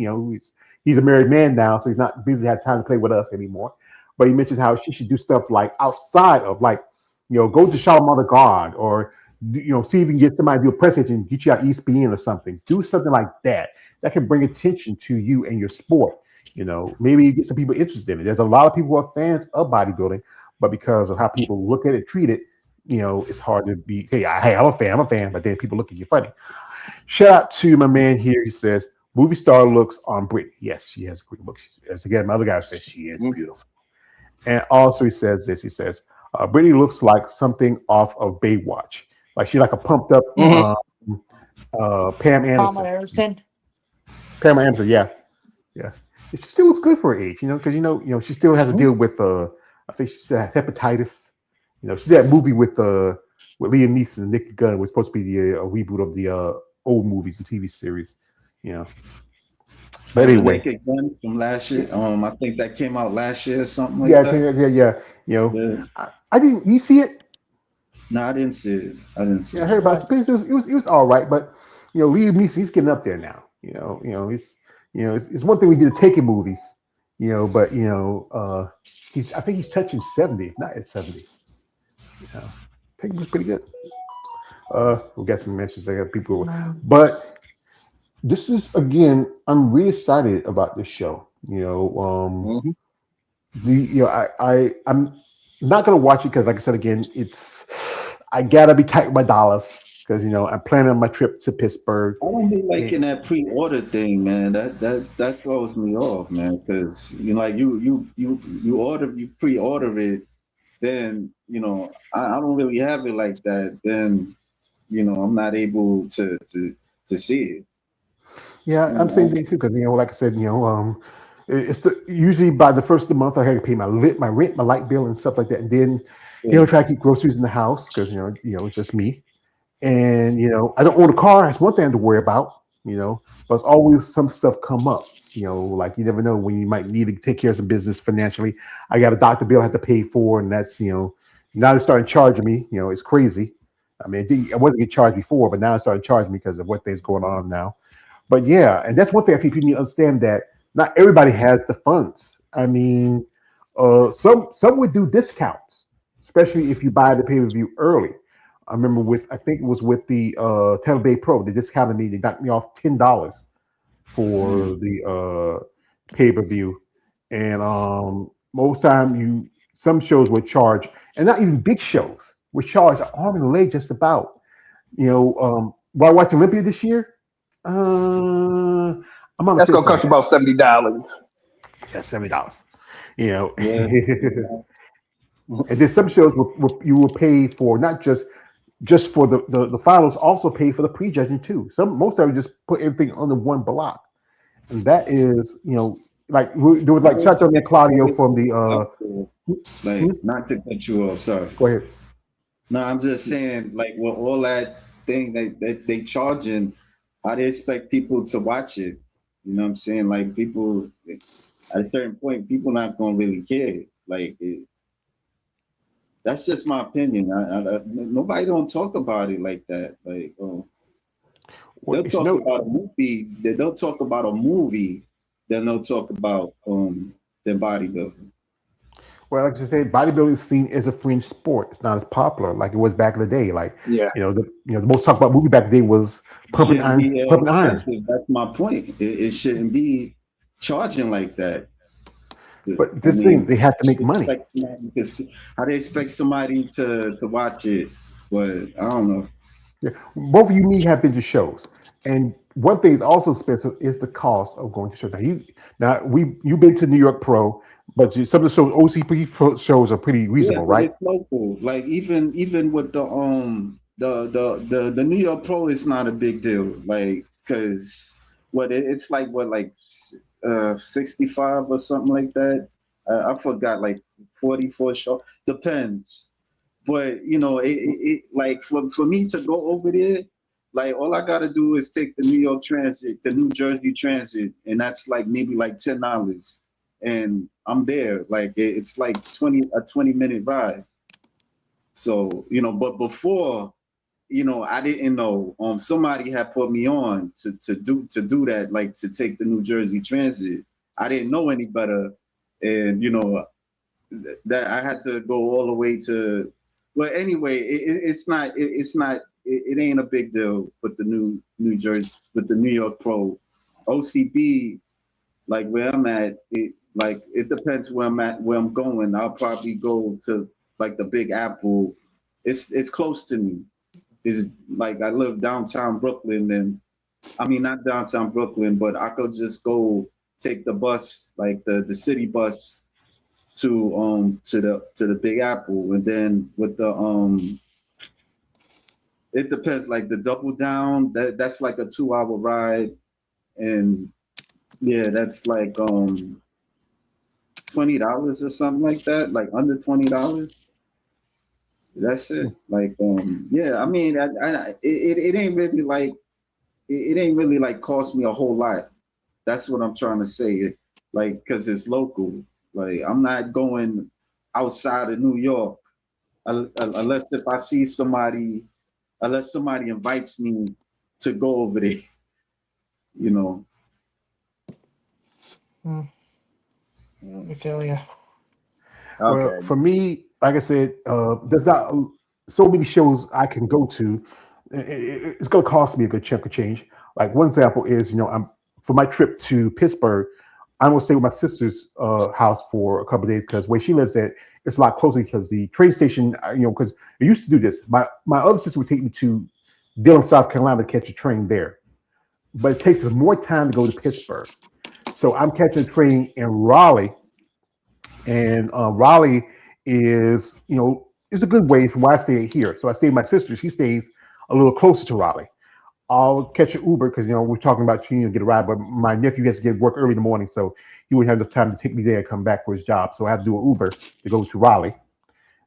He's a married man now, so he's not busy have time to play with us anymore. But he mentioned how she should do stuff like outside of go to Charlemagne God or see if you can get somebody to do a press agent and get you out ESPN or something. Do something like that can bring attention to you and your sport. Maybe you get some people interested in it. There's a lot of people who are fans of bodybuilding, but because of how people look at it, treat it, it's hard to be. Hey, I'm a fan, but then people look at you funny. Shout out to my man here. He says, "Movie star looks on Britney." Yes, she has great looks. As again, my other guy says she is beautiful. And also he says this. He says, "Britney looks like something off of Baywatch. Like she's like a pumped up Pam Anderson." Pam Anderson, yeah. She still looks good for her age, because she still has to deal with I think she has hepatitis. She did that movie with Liam Neeson and Nick Gunn, was supposed to be a reboot of the old movies and TV series. But anyway, from last year. I think that came out last year or something like that. Yeah. I didn't. You see it? No, I didn't see it. I heard about it. It was all right, but Liam Neeson, he's getting up there now. It's one thing we did the Taken movies, but I think he's touching 70, not at 70. Taken was pretty good. We got some mentions. I got people, but this is again. I'm really excited about this show. I'm not gonna watch it because, like I said again, I gotta be tight with my dollars because I'm planning on my trip to Pittsburgh. I don't be liking that pre-order thing, man. That throws me off, man. Because you pre-order it, then I don't really have it like that. Then I'm not able to see it. Yeah, I'm saying that too because like I said, it's usually by the first of the month I had to pay my rent, my light bill, and stuff like that, and then try to keep groceries in the house because it's just me, and I don't own a car. That's one thing to worry about, but it's always some stuff come up, like you never know when you might need to take care of some business financially. I got a doctor bill I have to pay for, and that's now they're starting charging me. It's crazy. I mean, I wasn't getting charged before, but now it's starting charging me because of what things going on now. But yeah, and that's one thing I think people need to understand, that not everybody has the funds. I mean, some would do discounts, especially if you buy the pay-per-view early. I remember I think it was with the Tampa Bay Pro, they discounted me. They knocked me off $10 for the pay-per-view. And most time some shows would charge, and not even big shows, would charge an arm and a leg just about. While I watched Olympia this year, that's gonna cost you about $70. Yeah, $70. You know, Yeah. and then some shows you will pay for not just for the finals, also pay for the prejudging too. Most of them just put everything under one block, and that is, like there was like shout out to Claudio from the like, not to cut you off, sorry. Go ahead. No, I'm just saying, like, with all that thing that they charging, how they expect people to watch it? You know what I'm saying? Like, people at a certain point, people not gonna really care. Like, that's just my opinion. Nobody don't talk about it like that. Like, they'll talk about a movie. They'll talk about a movie. Then they'll talk about their bodybuilding. Well, like I said, bodybuilding is seen as a fringe sport. It's not as popular like it was back in the day. Like, the most talked about movie back in the day was pumping iron. Pumping iron. That's my point. It shouldn't be charging like that. But this thing, they have to make money. How they expect somebody to watch it? But I don't know. Yeah. Both of you, me, have been to shows, and one thing is also expensive is the cost of going to shows. You've been to New York Pro. But some of the shows, OCP shows are pretty reasonable, right? It's local. Like even with the New York Pro is not a big deal. Like, because it's like 65 or something like that. I forgot, like 44 show. Depends. But it like for me to go over there, like all I gotta do is take the New Jersey Transit, and that's like maybe like $10. And I'm there. Like it's like a 20-minute ride. So, but before, I didn't know. Somebody had put me on to do that, like to take the New Jersey Transit. I didn't know any better. And that I had to go all the way to, well, anyway, it ain't a big deal with the New Jersey, with the New York Pro. OCB, like where I'm at, it depends where I'm at, where I'm going. I'll probably go to like the Big Apple. It's close to me. It's like I live downtown Brooklyn, and I mean not downtown Brooklyn, but I could just go take the bus, like the city bus, to the Big Apple, and then with the it depends. Like the Double Down, that's like a 2-hour ride, and yeah, that's like $20 or something like that, like under $20. That's it. Like yeah, I mean, it ain't really like it ain't really like cost me a whole lot. That's what I'm trying to say. Like, because it's local. Like I'm not going outside of New York unless if I see somebody, unless somebody invites me to go over there. I feel you. Okay. Well, for me, like I said, there's not so many shows I can go to. It's going to cost me a good chunk of change. Like one example is, I'm for my trip to Pittsburgh, I'm going to stay with my sister's house for a couple of days because where she lives at, it's a lot closer because the train station, because I used to do this. My other sister would take me to Dillon, South Carolina to catch a train there. But it takes us more time to go to Pittsburgh. So I'm catching a train in Raleigh. And Raleigh is, it's a good way from where I stay here. So I stay with my sister. She stays a little closer to Raleigh. I'll catch an Uber because, we're talking about get a ride, but my nephew has to get work early in the morning. So he wouldn't have enough time to take me there and come back for his job. So I have to do an Uber to go to Raleigh.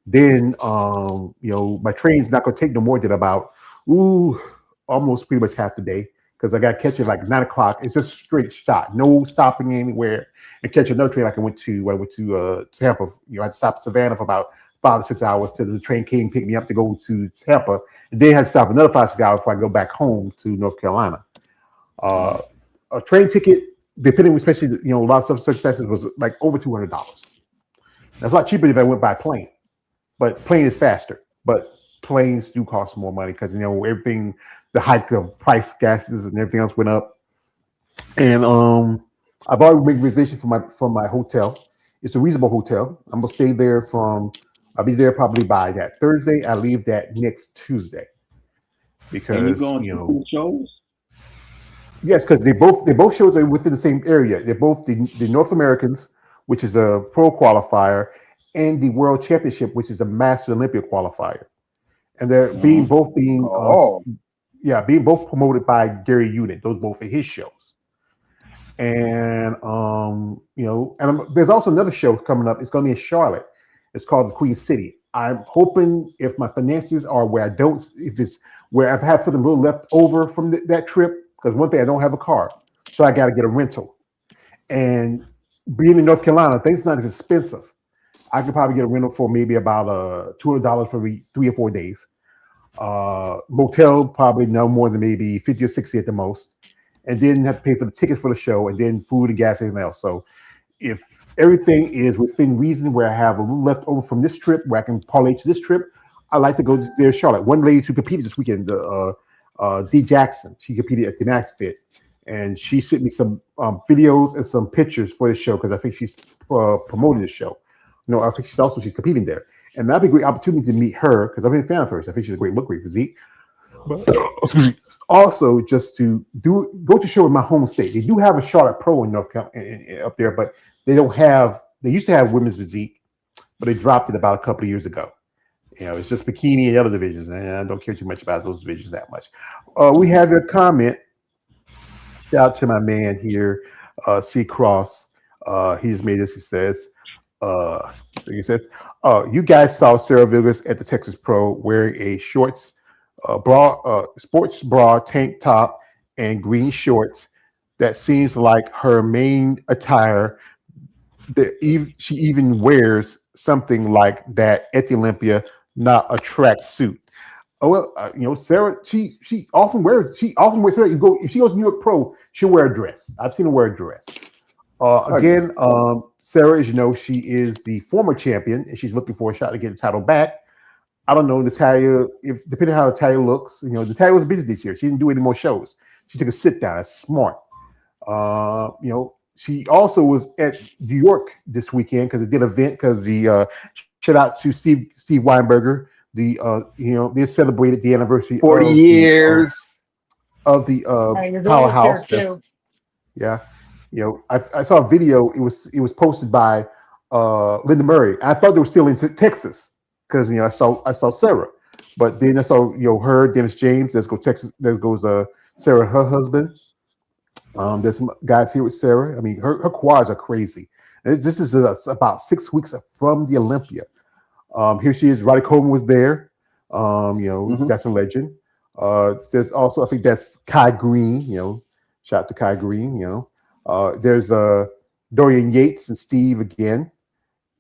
Then, my train's not going to take no more than about, almost pretty much half the day because I got to catch it like 9 o'clock. It's just straight shot, no stopping anywhere. And catch another train like I went to Tampa. I had to stop Savannah for about 5 or 6 hours till the train came pick me up to go to Tampa. And then I had to stop another 5 or 6 hours before I go back home to North Carolina. A train ticket, depending, especially a lot of stuff successes, was like over $200. That's a lot cheaper if I went by plane. But plane is faster. But planes do cost more money because everything, the hike of price, gases, and everything else went up. And I've already made reservations for my hotel. It's a reasonable hotel. I'm gonna stay there I'll be there probably by that Thursday. I leave that next Tuesday. Because and you going to shows? Yes, because they both shows are within the same area. They're both the North Americans, which is a pro qualifier, and the World Championship, which is a Master Olympia qualifier. And they're Oh, being both promoted by Gary Unit. Those both are his shows. And there's also another show coming up. It's going to be in Charlotte. It's called the Queen City. I'm hoping if my finances are where I don't, if it's where I have something a little left over from that trip, because one thing I don't have a car, so I got to get a rental. And being in North Carolina, things not as expensive. I could probably get a rental for maybe about $200 for 3 or 4 days. Motel probably no more than maybe 50 or 60 at the most, and then have to pay for the tickets for the show, and then food and gas and everything else. So if everything is within reason, where I have a little left over from this trip, where I can parlay to this trip, I like to go there to Charlotte. One lady who competed this weekend, D Jackson, she competed at the Max Fit, and she sent me some videos and some pictures for the show because I think she's promoting the show. No, I think she's competing there, and that'd be a great opportunity to meet her because I've been a fan of hers. I think she's a great look, great physique. But also just to go to show in my home state. They do have a Charlotte Pro in North Carolina up there, but they don't have. They used to have women's physique, but they dropped it about a couple of years ago. It's just bikini and other divisions, and I don't care too much about those divisions that much. We have your comment. Shout out to my man here, C Cross. He's made this. He says. You guys saw Sarah Vilgas at the Texas Pro wearing a sports bra, tank top, and green shorts. That seems like her main attire. She even wears something like that at the Olympia, not a track suit. Oh well, Sarah. She often wears. Sarah, if she goes to New York Pro, she'll wear a dress. I've seen her wear a dress. Again, Sarah, as you know, she is the former champion, and she's looking for a shot to get the title back. I don't know, Natalia, depending on how Natalia looks, Natalia was busy this year. She didn't do any more shows. She took a sit down. That's smart. She also was at New York this weekend because it did an event because shout out to Steve Weinberger. They celebrated the anniversary 40 of years of the powerhouse. Yeah. I saw a video. It was posted by Linda Murray. I thought they were still in Texas because I saw Sarah, but then I saw her, Dennis James. Let's go Texas. There goes Sarah, her husband. There's some guys here with Sarah. I mean, her quads are crazy. And this is about 6 weeks from the Olympia. Here she is. Roddy Coleman was there. That's a legend. There's also, I think that's Kai Green. Shout out to Kai Green. There's Dorian Yates and Steve again,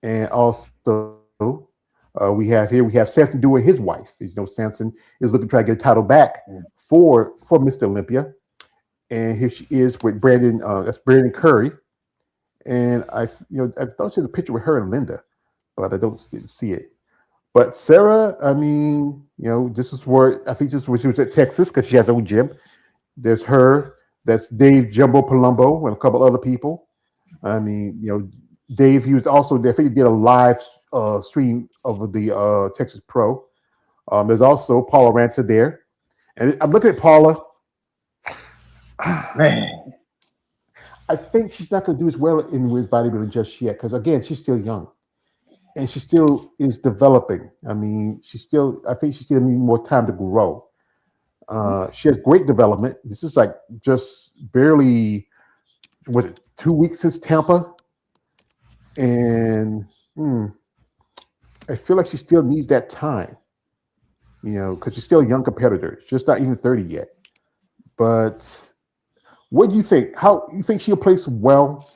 and also we have Samson doing his wife. Samson is looking to try to get a title back for Mr. Olympia, and here she is with Brandon. That's Brandon Curry, and I thought she had a picture with her and Linda, but I didn't see it. But Sarah, I mean, this is where I think this is where she was at Texas because she has her own gym. There's her. That's Dave Jumbo Palumbo and a couple other people. I mean, Dave, he was also there. I think he did a live stream of the Texas Pro. There's also Paula Ranta there. And I'm looking at Paula. man. I think she's not going to do as well in women's bodybuilding just yet because, again, she's still young. And she still is developing. I mean, I think she still needs more time to grow. She has great development. This is like just barely, 2 weeks since Tampa? And I feel like she still needs that time, because she's still a young competitor. She's just not even 30 yet. But what do you think? How you think she'll place well?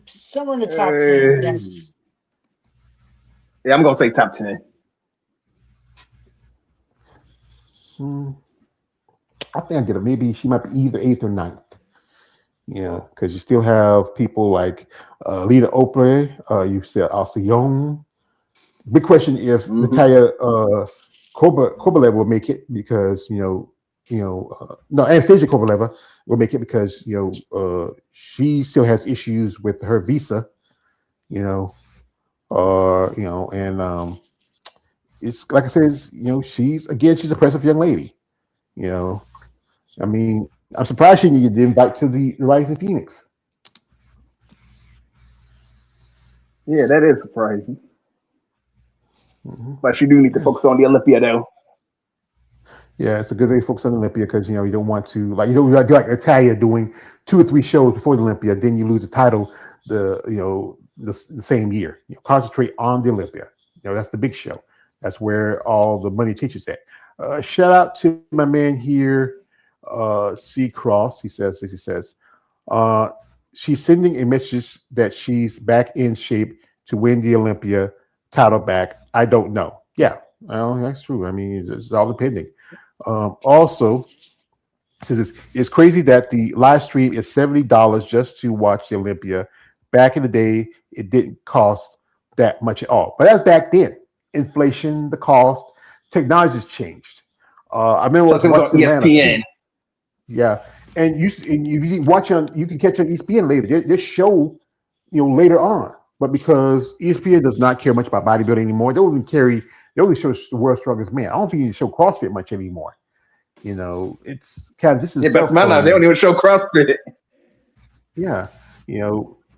Somewhere in the top 10, yes. Yeah, I'm going to say top 10. I think I get it. Maybe she might be either 8th or 9th. Because you still have people like Lita Opre, you said Alcyone. Big question if Natalia Korbalev will make it because no, Anastasia Korbalev will make it because she still has issues with her visa, and it's like I said, she's a impressive young lady. I mean, I'm surprised she didn't get the invite to the Rising Phoenix. Yeah, that is surprising. Mm-hmm. But you do need to focus on the Olympia though. Yeah, it's a good thing to focus on Olympia because you don't want to you do like Italia doing 2 or 3 shows before the Olympia, then you lose the title the same year. Concentrate on the Olympia. That's the big show. That's where all the money teaches at. Shout out to my man here, C Cross. He says uh, she's sending a message that she's back in shape to win the Olympia title back. I don't know. Yeah, well, that's true. I mean, it's all depending. Also, says it's crazy that the live stream is $70 just to watch the Olympia. Back in the day, it didn't cost that much at all. But that's back then. Inflation, the cost, technology's changed. I remember Plus, it was on watching Atlanta too. ESPN. Yeah, and if you watch you can catch on ESPN later. This show, later on. But because ESPN does not care much about bodybuilding anymore, they only show the world's strongest man. I don't think you show CrossFit much anymore. It's kind of this is But my life, they don't even show CrossFit. yeah.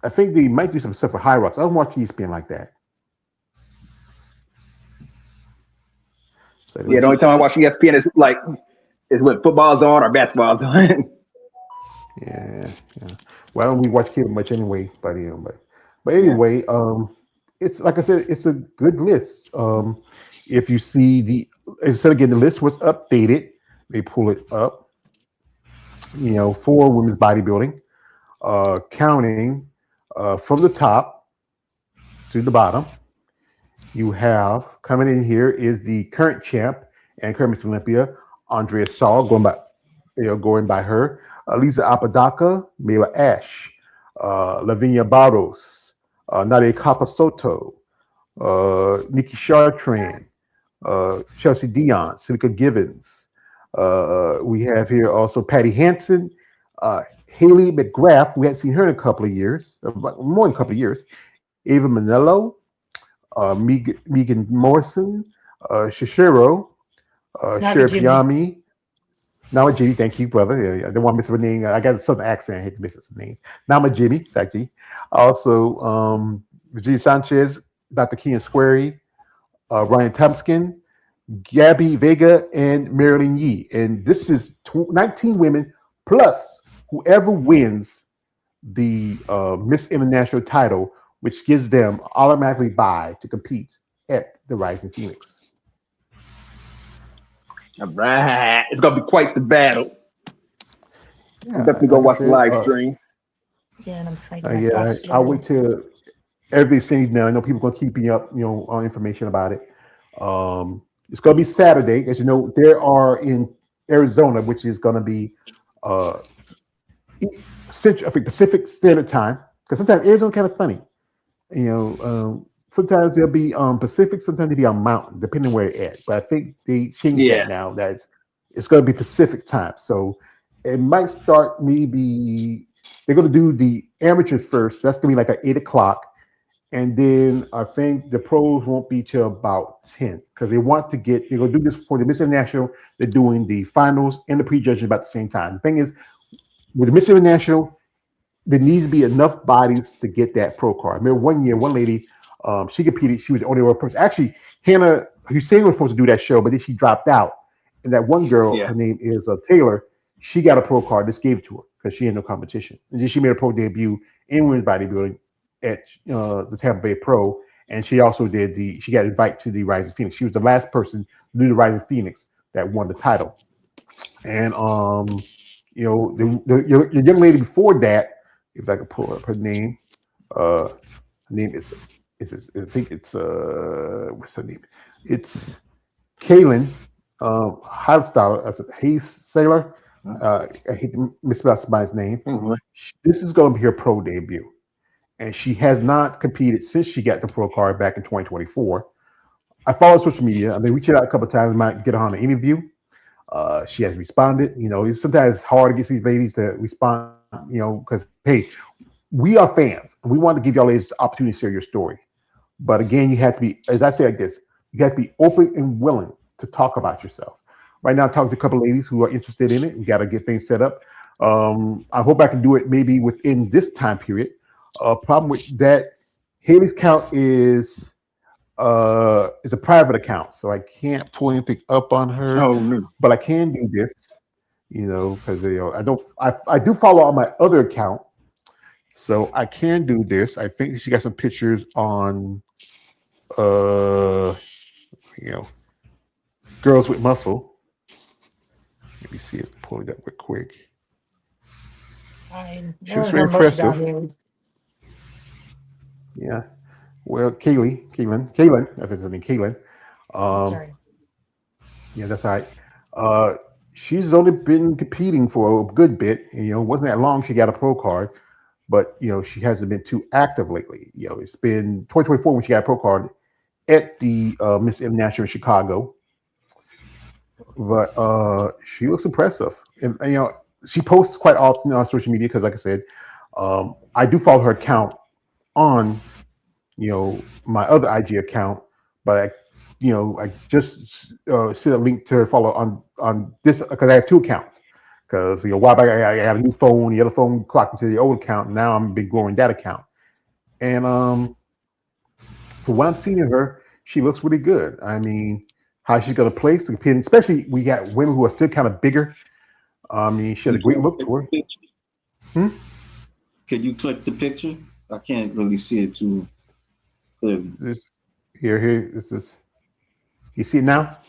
I think they might do some stuff for High Rocks. I don't watch ESPN like that. Yeah, the only time I watch ESPN is when football's on or basketball's on. Yeah. Well, I don't really watch cable much anyway, but anyway, it's like I said, it's a good list. If you see instead again, the list was updated. They pull it up, for women's bodybuilding, counting from the top to the bottom. You have coming in here is the current champ and current Miss Olympia, Andrea Saul, going by her. Lisa Apodaca, Mela Ash, Lavinia Barros, Nadia Capasoto, Nikki Chartrand, Chelsea Dion, Silica Givens. We have here also Patty Hansen, Haley McGrath. We hadn't seen her in a couple of years, more than a couple of years. Ava Manello, Megan Morrison, Shishiro, Sheriff Yami. Nama Jimmy, thank you, brother. Yeah, I don't want to miss her name. I got a southern accent. I hate to miss her name. Nama Jimmy, Saki. Also, Virginia Sanchez, Dr. Kean Squarey, Ryan Thompson, Gabby Vega, and Marilyn Yee. And this is 19 women plus whoever wins the Miss International title, which gives them automatically buy to compete at the Rising Phoenix. All right, it's gonna be quite the battle. Yeah, definitely go watch the live stream. Yeah, and I'm trying to I'll wait till everything's done. I know people are gonna keep me up, on information about it. It's gonna be Saturday, as you know. There are in Arizona, which is gonna be Pacific Standard Time, because sometimes Arizona's kind of funny. Sometimes they'll be on Pacific, sometimes they'll be on Mountain, depending where they're at. But I think they changed that now. That it's going to be Pacific time. So it might start maybe, they're going to do the amateurs first. That's going to be like at 8 o'clock. And then I think the pros won't be till about 10 because they're going to do this for the Miss International. They're doing the finals and the prejudging about the same time. The thing is, with the Miss International, there needs to be enough bodies to get that pro card. I remember one year, one lady, she competed. She was the only one person. Actually, Hannah Hussein was supposed to do that show, but then she dropped out. And that one girl, her name is Taylor. She got a pro card. Just gave it to her because she had no competition. And then she made a pro debut in women's bodybuilding at the Tampa Bay Pro. And she also she got invited to the Rising Phoenix. She was the last person to do the Rising Phoenix that won the title. And the young lady before that, if I could pull up her name, her name is I think it's what's her name? It's Kaylin Hardstyle as a Hayes Sailor. I hate to mispronounce my name. Mm-hmm. This is going to be her pro debut, and she has not competed since she got the pro card back in 2024. I follow social media. I've been reaching out a couple of times. I might get her on an interview. She has responded. Sometimes it's hard to get these ladies to respond. Because hey, we are fans, and we want to give y'all ladies the opportunity to share your story. But again, you have to be, as I say like this, you have to be open and willing to talk about yourself. Right now, I'm talking to a couple of ladies who are interested in it. We got to get things set up. I hope I can do it maybe within this time period. Problem with that, Haley's count is a private account, so I can't pull anything up on her. Oh no. But I can do this, because I do follow on my other account, so I can do this. I think she got some pictures on, Girls with Muscle. Let me see it. Pull it up real quick. I She was haven't very heard much about impressive. Haley. Yeah. Well, Kaylin, if it's her name, Kaylin. Sorry. Yeah, that's all right. She's only been competing for a good bit. Wasn't that long she got a pro card, but she hasn't been too active lately. It's been 2024 when she got a pro card at the Miss International in Chicago. But she looks impressive, and she posts quite often on social media because, like I said, I do follow her account on my other IG account, but I just sent a link to her follow on this because I have two accounts. Because a while back I got a new phone, the other phone clocked into the old account. And now I'm been growing that account, and for what I'm seeing of her, she looks really good. I mean, how she's going to place, competing, especially we got women who are still kind of bigger. I mean, she has a great look to her. Can you click the picture? I can't really see it too clearly. This is. You see it now?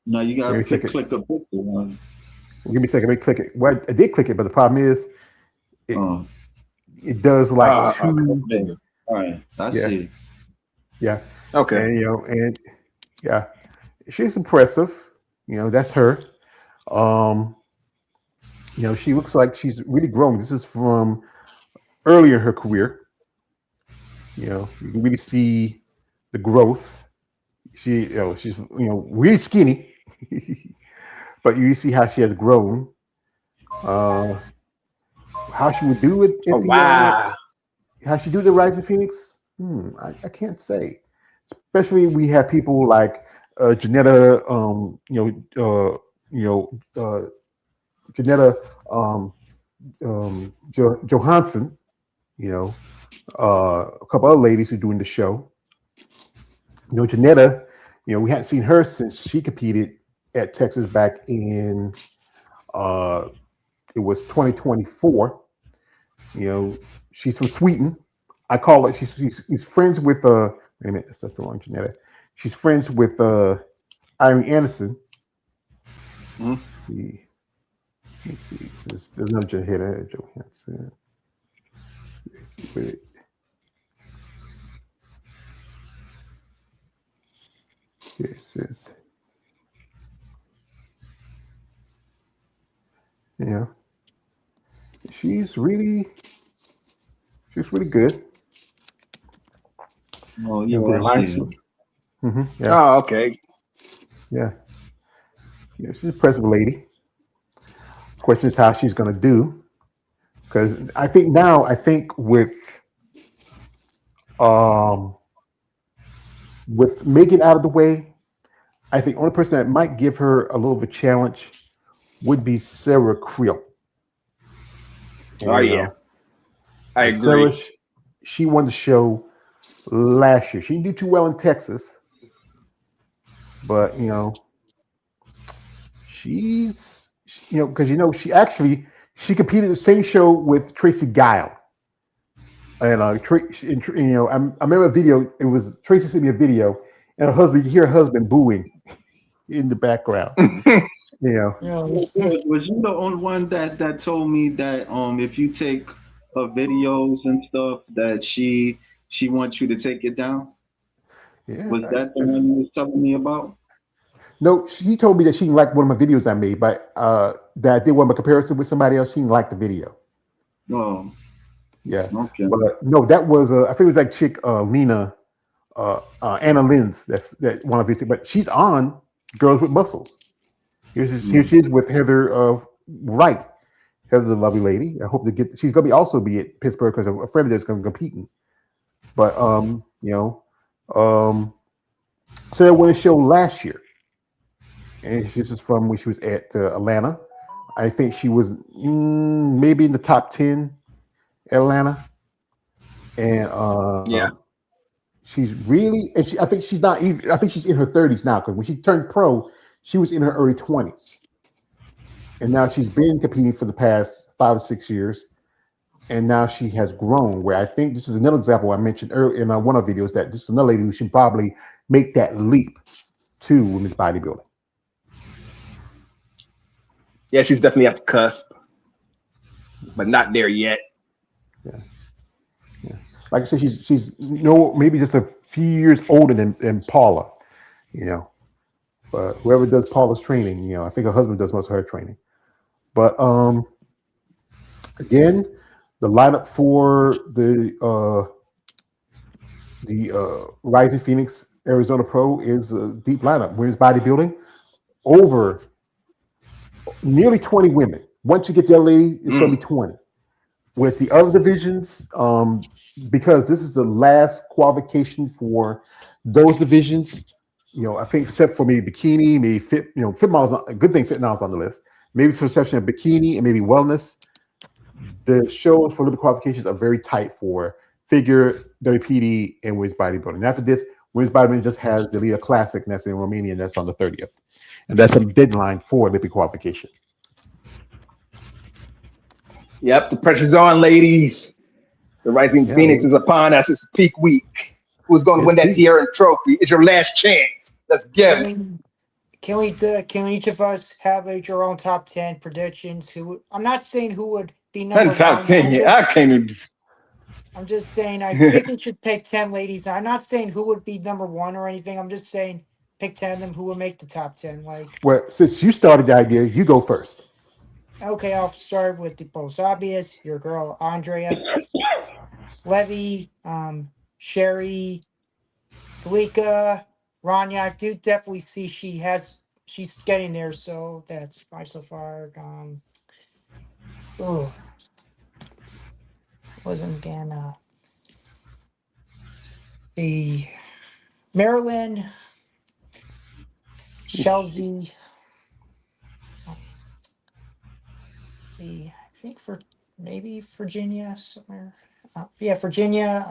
No, you gotta click a picture. Well, give me a second. Let me click it. Well, I did click it, but the problem is, it does like two. Okay. All right, I see. Yeah. Okay. And yeah, she's impressive. That's her. She looks like she's really grown. This is from earlier in her career. You can really see the growth. She's really skinny, but you see how she has grown. How she would do it? How she do the Rising Phoenix? I can't say. Especially we have people like Janetta, Janetta Johansson, a couple other ladies who are doing the show. Janetta, we hadn't seen her since she competed at Texas back in it was 2024. She's from Sweden. I call it. She's friends with wait a minute, that's the wrong Janetta. She's friends with Irene Anderson. Let me see. There's another Janetta Johansson. This is, she's really good. Oh, yeah. Yeah. Oh, okay. Yeah. She's a impressive lady. Question is how she's going to do, because I think with making out of the way, I think the only person that might give her a little of a challenge would be Sarah Creel. Oh yeah, I agree. Sarah, she won the show last year. She didn't do too well in Texas, but she's because she competed the same show with Tracy Guile. And I remember a video. It was Tracy sent me a video, and her husband. You hear her husband booing in the background. Was you the only one that told me that if you take her videos and stuff that she wants you to take it down? Yeah. Was that the one you was telling me about? No, she told me that she didn't like one of my videos I made, but that I did one of my comparison with somebody else. She didn't like the video. Oh. Yeah. Okay. But no, that was I think it was that chick Lena Anna Lynn's. That's one of it. But she's on Girls with Muscles. Here she is with Heather Wright. Heather's a lovely lady. I hope to get. She's gonna also be at Pittsburgh because a friend of theirs is gonna be competing. But Sarah won a show last year, and this is from when she was at Atlanta. I think she was maybe in the top 10. Atlanta. and Yeah. she's really, and I think she's not even. I think she's in her 30s now because when she turned pro, she was in her early 20s, and now she's been competing for the past 5 or 6 years, and now she has grown. Where I think this is another example I mentioned earlier in one of the videos that this is another lady who should probably make that leap to women's bodybuilding. Yeah, she's definitely at the cusp, but not there yet. Yeah. Like I said, she's maybe just a few years older than Paula, But whoever does Paula's training, I think her husband does most of her training. But again, the lineup for the Rising Phoenix Arizona Pro is a deep lineup. Women's bodybuilding, over nearly 20 women. Once you get there, lady, it's going to be 20. With the other divisions, because this is the last qualification for those divisions, I think except for maybe bikini, maybe fit model's a good thing. Fit model's on the list. Maybe for exception of bikini and maybe wellness, the shows for the qualifications are very tight for figure, WPD, and women's bodybuilding. And after this, women's bodybuilding just has the Elite Classic, and that's in Romania, and that's on the 30th. And that's a deadline for Olympic qualification. Yep, the pressure's on, ladies. The Rising Phoenix is upon us. It's peak week. Who's going to win that Tierra trophy? It's your last chance. Let's get it. Can each of us have your own top 10 predictions? I'm not saying who would be number top one. 10, yeah. I can't even. I'm just saying I think we should pick 10 ladies. I'm not saying who would be number one or anything. I'm just saying pick 10 of them who would make the top 10. Well, since you started the idea, you go first. Okay, I'll start with the most obvious. Your girl Andrea, Levy, Sherry, Salika, Rania. I do definitely see she's getting there, so that's fine so far. Wasn't gonna the Maryland, Chelsea. I think for maybe Virginia somewhere. Virginia.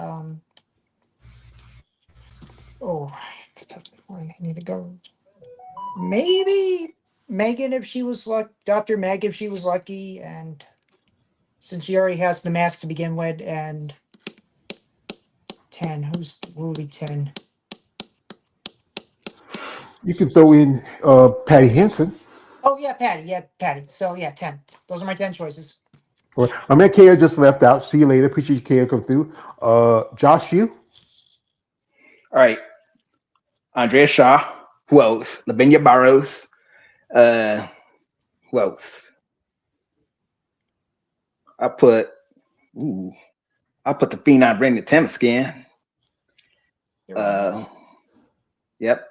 I need to go. Maybe Megan if she was like Dr. Meg if she was lucky, and since she already has the mask to begin with, and 10. Who will be 10? You can throw in Patty Henson. Oh yeah, Patty. Yeah, Patty. So yeah, 10. Those are my 10 choices. I mean, Kaya just left out. See you later. Appreciate you, Kaya, come through. Josh, you? All right. Andrea Shaw. Who else? Lavinia Barros. Who else? I put the phenom Brandon Temskin. Yep.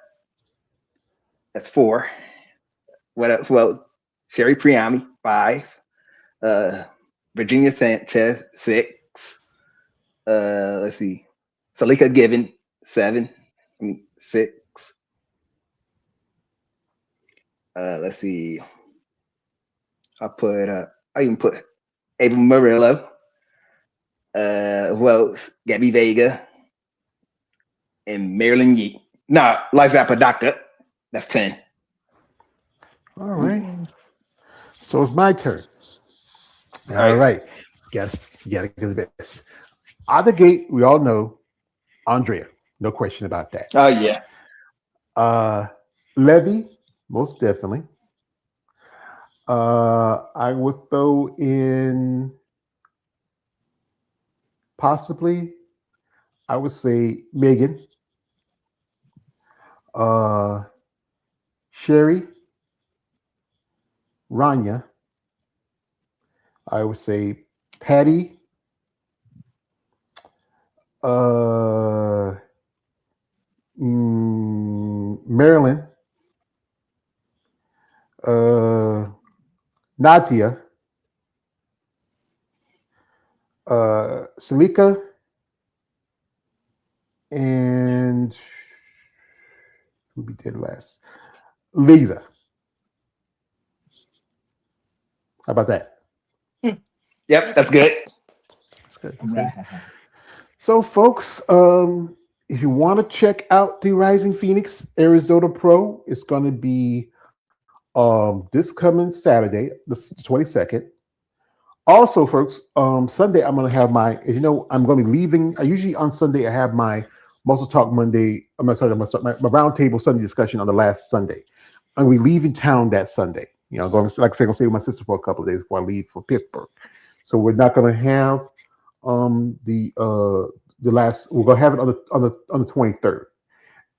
That's 4. What else? Well, Sherry Priami, 5. Virginia Sanchez, 6. Let's see. Salika Given, 7. 6. Let's see. I even put Ava Murillo. Who else? Gabby Vega. And Marilyn Yee. No, Liza Apodaca. That's 10. All right. So it's my turn. All right. Guess you gotta get the best. Out the gate, we all know Andrea. No question about that. Oh yeah. Levy, most definitely. I would throw in possibly, I would say Megan. Sherry. Rania. I would say Patty. Marilyn. Nadia. Salika. And who we did last? Lisa. How about that? Yep, that's good. That's good. That's good. So, folks, if you want to check out the Rising Phoenix Arizona Pro, it's going to be this coming Saturday, the 22nd. Also, folks, Sunday I'm going to have my. You know, I'm going to be leaving. I usually on Sunday I have my Muscle Talk Monday. I'm sorry, my roundtable Sunday discussion on the last Sunday. I'm going to be leaving town that Sunday. You know, going like I said, I'm going to stay with my sister for a couple of days before I leave for Pittsburgh. So we're not going to have the last. We're going to have it on the 23rd.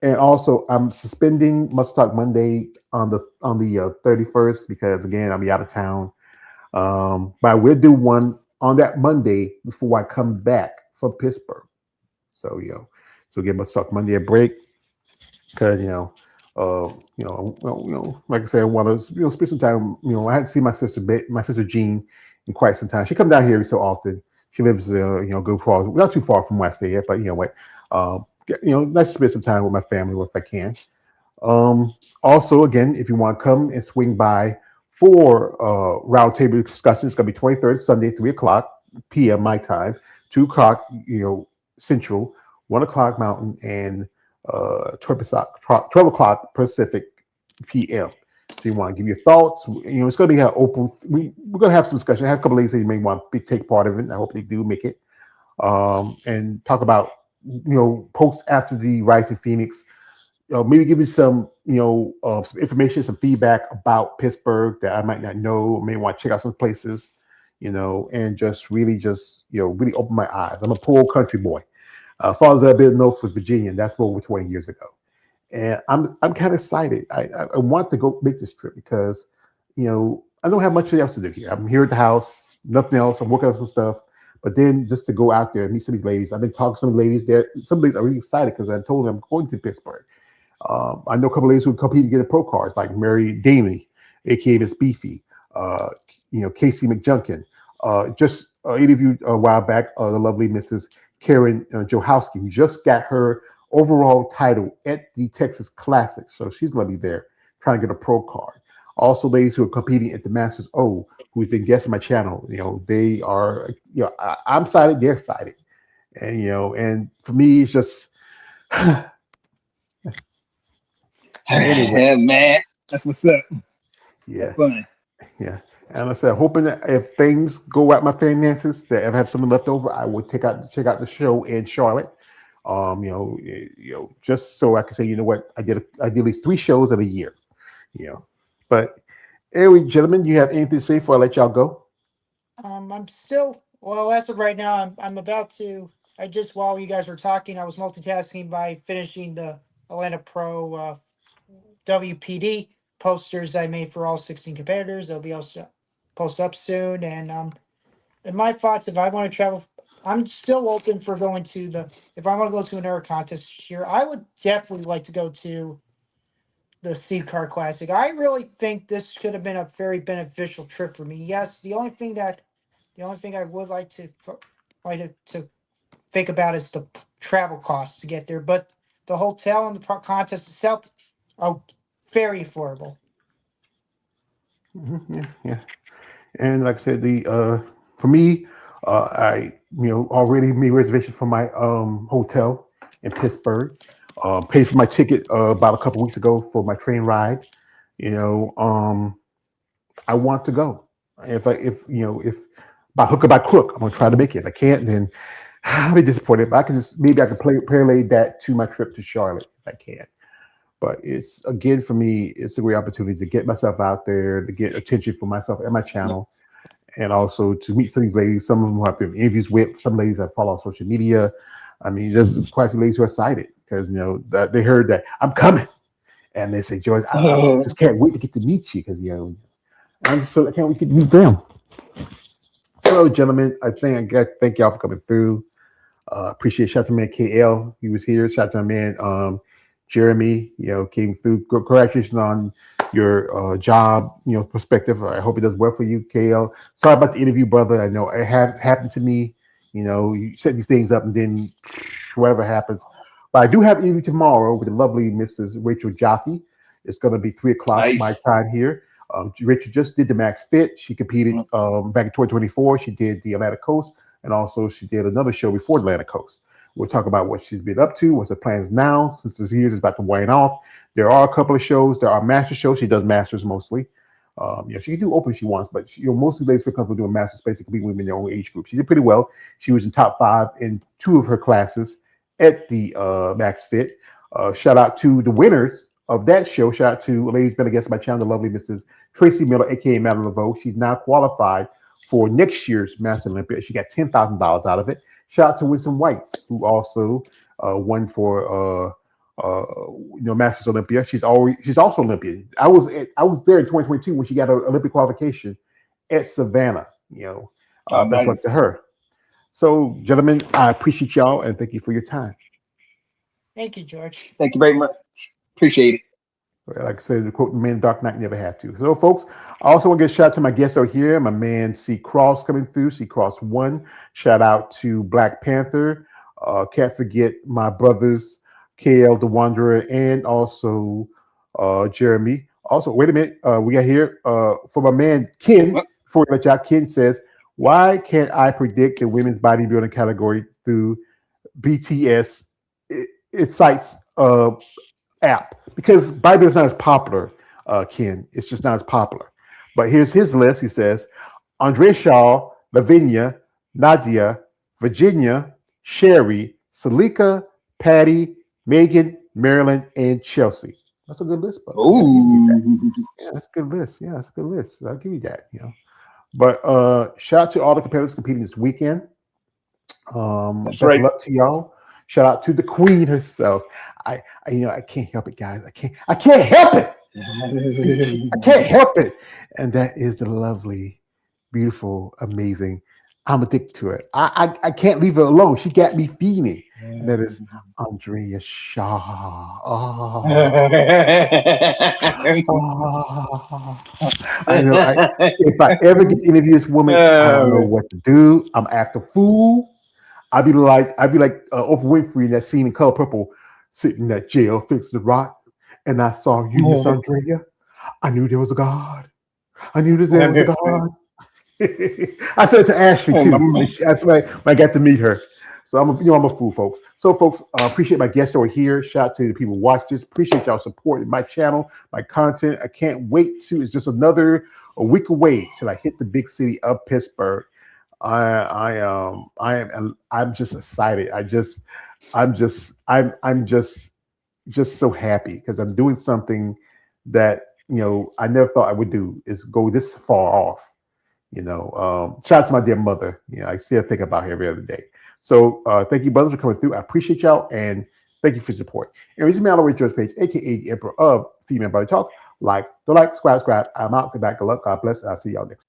And also, I'm suspending Must Talk Monday on the 31st because again, I'll be out of town. But I will do one on that Monday before I come back from Pittsburgh. So so give Must Talk Monday a break because like I said, I want to spend some time. I hadn't seen my sister Jean, in quite some time. She comes down here so often. She lives good far, not too far from where I stay at, but nice to spend some time with my family if I can. Also, again, if you want to come and swing by for roundtable discussion, it's going to be 23rd Sunday, 3:00 p.m. my time, 2:00 Central, 1:00 Mountain, and 12:00 Pacific p.m. So you want to give your thoughts. It's going to be an open. We're going to have some discussion. I have a couple of ladies that you may want to take part of it. I hope they do make it. And talk about post after the Rising Phoenix. Maybe give me some some information, some feedback about Pittsburgh that I might not know. May want to check out some places, and just really open my eyes. I'm a poor country boy. Father's I've been in Norfolk, Virginia. And that's over 20 years ago. And I'm kind of excited. I want to go make this trip because, I don't have much else to do here. I'm here at the house, nothing else. I'm working on some stuff. But then just to go out there and meet some of these ladies. I've been talking to some ladies there. Some ladies are really excited because I told them I'm going to Pittsburgh. I know a couple of ladies who compete to get a pro cards, like Mary Damey, aka Miss Beefy, Casey McJunkin. Just interviewed a while back, the lovely Mrs. Karen Johowski, who just got her overall title at the Texas Classic. So she's going to be there trying to get a pro card. Also, ladies who are competing at the Masters O, who's been guesting my channel. They are, I'm excited, they're excited. And, and for me, it's just, anyway. Yeah, man, that's what's up. Yeah. That's funny. Yeah. And like I said, hoping that if things go out my finances, that if I have something left over, I will check out the show in Charlotte. Just so I can say, you know what, I did at least 3 shows in a year. But anyway, gentlemen, you have anything to say before I let y'all go? I'm still as of right now, I'm about to. I just while you guys were talking, I was multitasking by finishing the Atlanta Pro WPD posters I made for all 16 competitors. They'll be also post up soon. And my thoughts, if I want to travel, I'm still open for going to if I want to go to another contest this year, I would definitely like to go to the Seed Car Classic. I really think this could have been a very beneficial trip for me. Yes, the only thing I would like to think about is the travel costs to get there, but the hotel and the contest itself are very affordable. Mm-hmm, yeah. And like I said, for me, I already made reservations for my hotel in Pittsburgh. Paid for my ticket about a couple weeks ago for my train ride. I want to go. If by hook or by crook, I'm gonna try to make it. If I can't, then I'll be disappointed. But I can parlay that to my trip to Charlotte if I can. But it's again for me, it's a great opportunity to get myself out there, to get attention for myself and my channel, and also to meet some of these ladies. Some of them who I've been interviews with, some ladies I follow on social media. I mean, there's quite a few ladies who are excited because that they heard that I'm coming, and they say, Joyce, I just can't wait to get to meet you because I can't wait to get to meet them. So, gentlemen, I thank y'all for coming through. Appreciate shout out to man KL, he was here. Shout out to my man Jeremy, came through. Congratulations on your job, perspective. I hope it does well for you, KL. Sorry about the interview, brother. I know it happened to me. You set these things up and then whatever happens. But I do have an interview tomorrow with the lovely Mrs. Rachel Jaffe. It's going to be 3:00 my time here. Rachel just did the Max Fit. She competed back in 2024. She did the Atlantic Coast, and also she did another show before Atlantic Coast. We'll talk about what she's been up to, what's her plans now, since this year is about to wane off. There are a couple of shows. There are master shows. She does masters mostly. She can do open if she wants, but she, mostly basically comfortable doing masters, basically women in their own age group. She did pretty well. She was in top 5 in 2 of her classes at the Max Fit. Shout out to the winners of that show. Shout out to a lady who's been a guest on my channel, the lovely Mrs. Tracy Miller, aka Madeline Laveau. She's now qualified for next year's Master Olympia. She got $10,000 out of it. Shout out to Winston White, who also won for Masters Olympia. She's also Olympian. I was there in 2022 when she got her Olympic qualification at Savannah. Best luck to her. So, gentlemen, I appreciate y'all and thank you for your time. Thank you, George. Thank you very much. Appreciate it. Like I said, to quote the man, Dark Knight never have to. So, folks, I also want to give a shout out to my guest out here, my man C Cross coming through, C Cross 1. Shout out to Black Panther. Can't forget my brothers, KL the Wanderer, and also Jeremy. Also, wait a minute, we got here for my man Ken. Before we let y'all, Ken says, "Why can't I predict the women's bodybuilding category through BTS? It cites app because bodybuilding is not as popular. Ken, it's just not as popular. But here's his list. He says, Andrea Shaw, Lavinia, Nadia, Virginia, Sherry, Salika, Patty, Megan, Marilyn, and Chelsea. That's a good list, but yeah, that's a good list. Yeah, that's a good list. I'll give you that. But shout out to all the competitors competing this weekend. Best of luck to y'all. Shout out to the queen herself. I can't help it, guys. I can't help it. I can't help it. And that is the lovely, beautiful, amazing. I'm addicted to it. I can't leave her alone. She got me feeling. And that is Andrea Shaw. I know. If I ever get to interview this woman, I don't know what to do. I'm acting a fool. I'd be like Oprah Winfrey in that scene in Color Purple, sitting in that jail, fixing the rock, and I saw you, Miss Andrea. I knew there was a God. I knew there was a God. I said it to Ashley too. That's when I got to meet her. So I'm a fool, folks. So, folks, appreciate my guests over here. Shout out to the people who watch this. Appreciate y'all supporting my channel, my content. I can't wait to. It's just a week away till I hit the big city of Pittsburgh. I'm just excited. I'm just so happy because I'm doing something that I never thought I would do, is go this far off. Shout out to my dear mother. I still think about her every other day. So thank you, brothers, for coming through. I appreciate y'all and thank you for your support. And reach me all the way to George Page, aka the Emperor of Female Body Talk. Like, subscribe. I'm out. Good night. Good luck. God bless. I'll see y'all next time.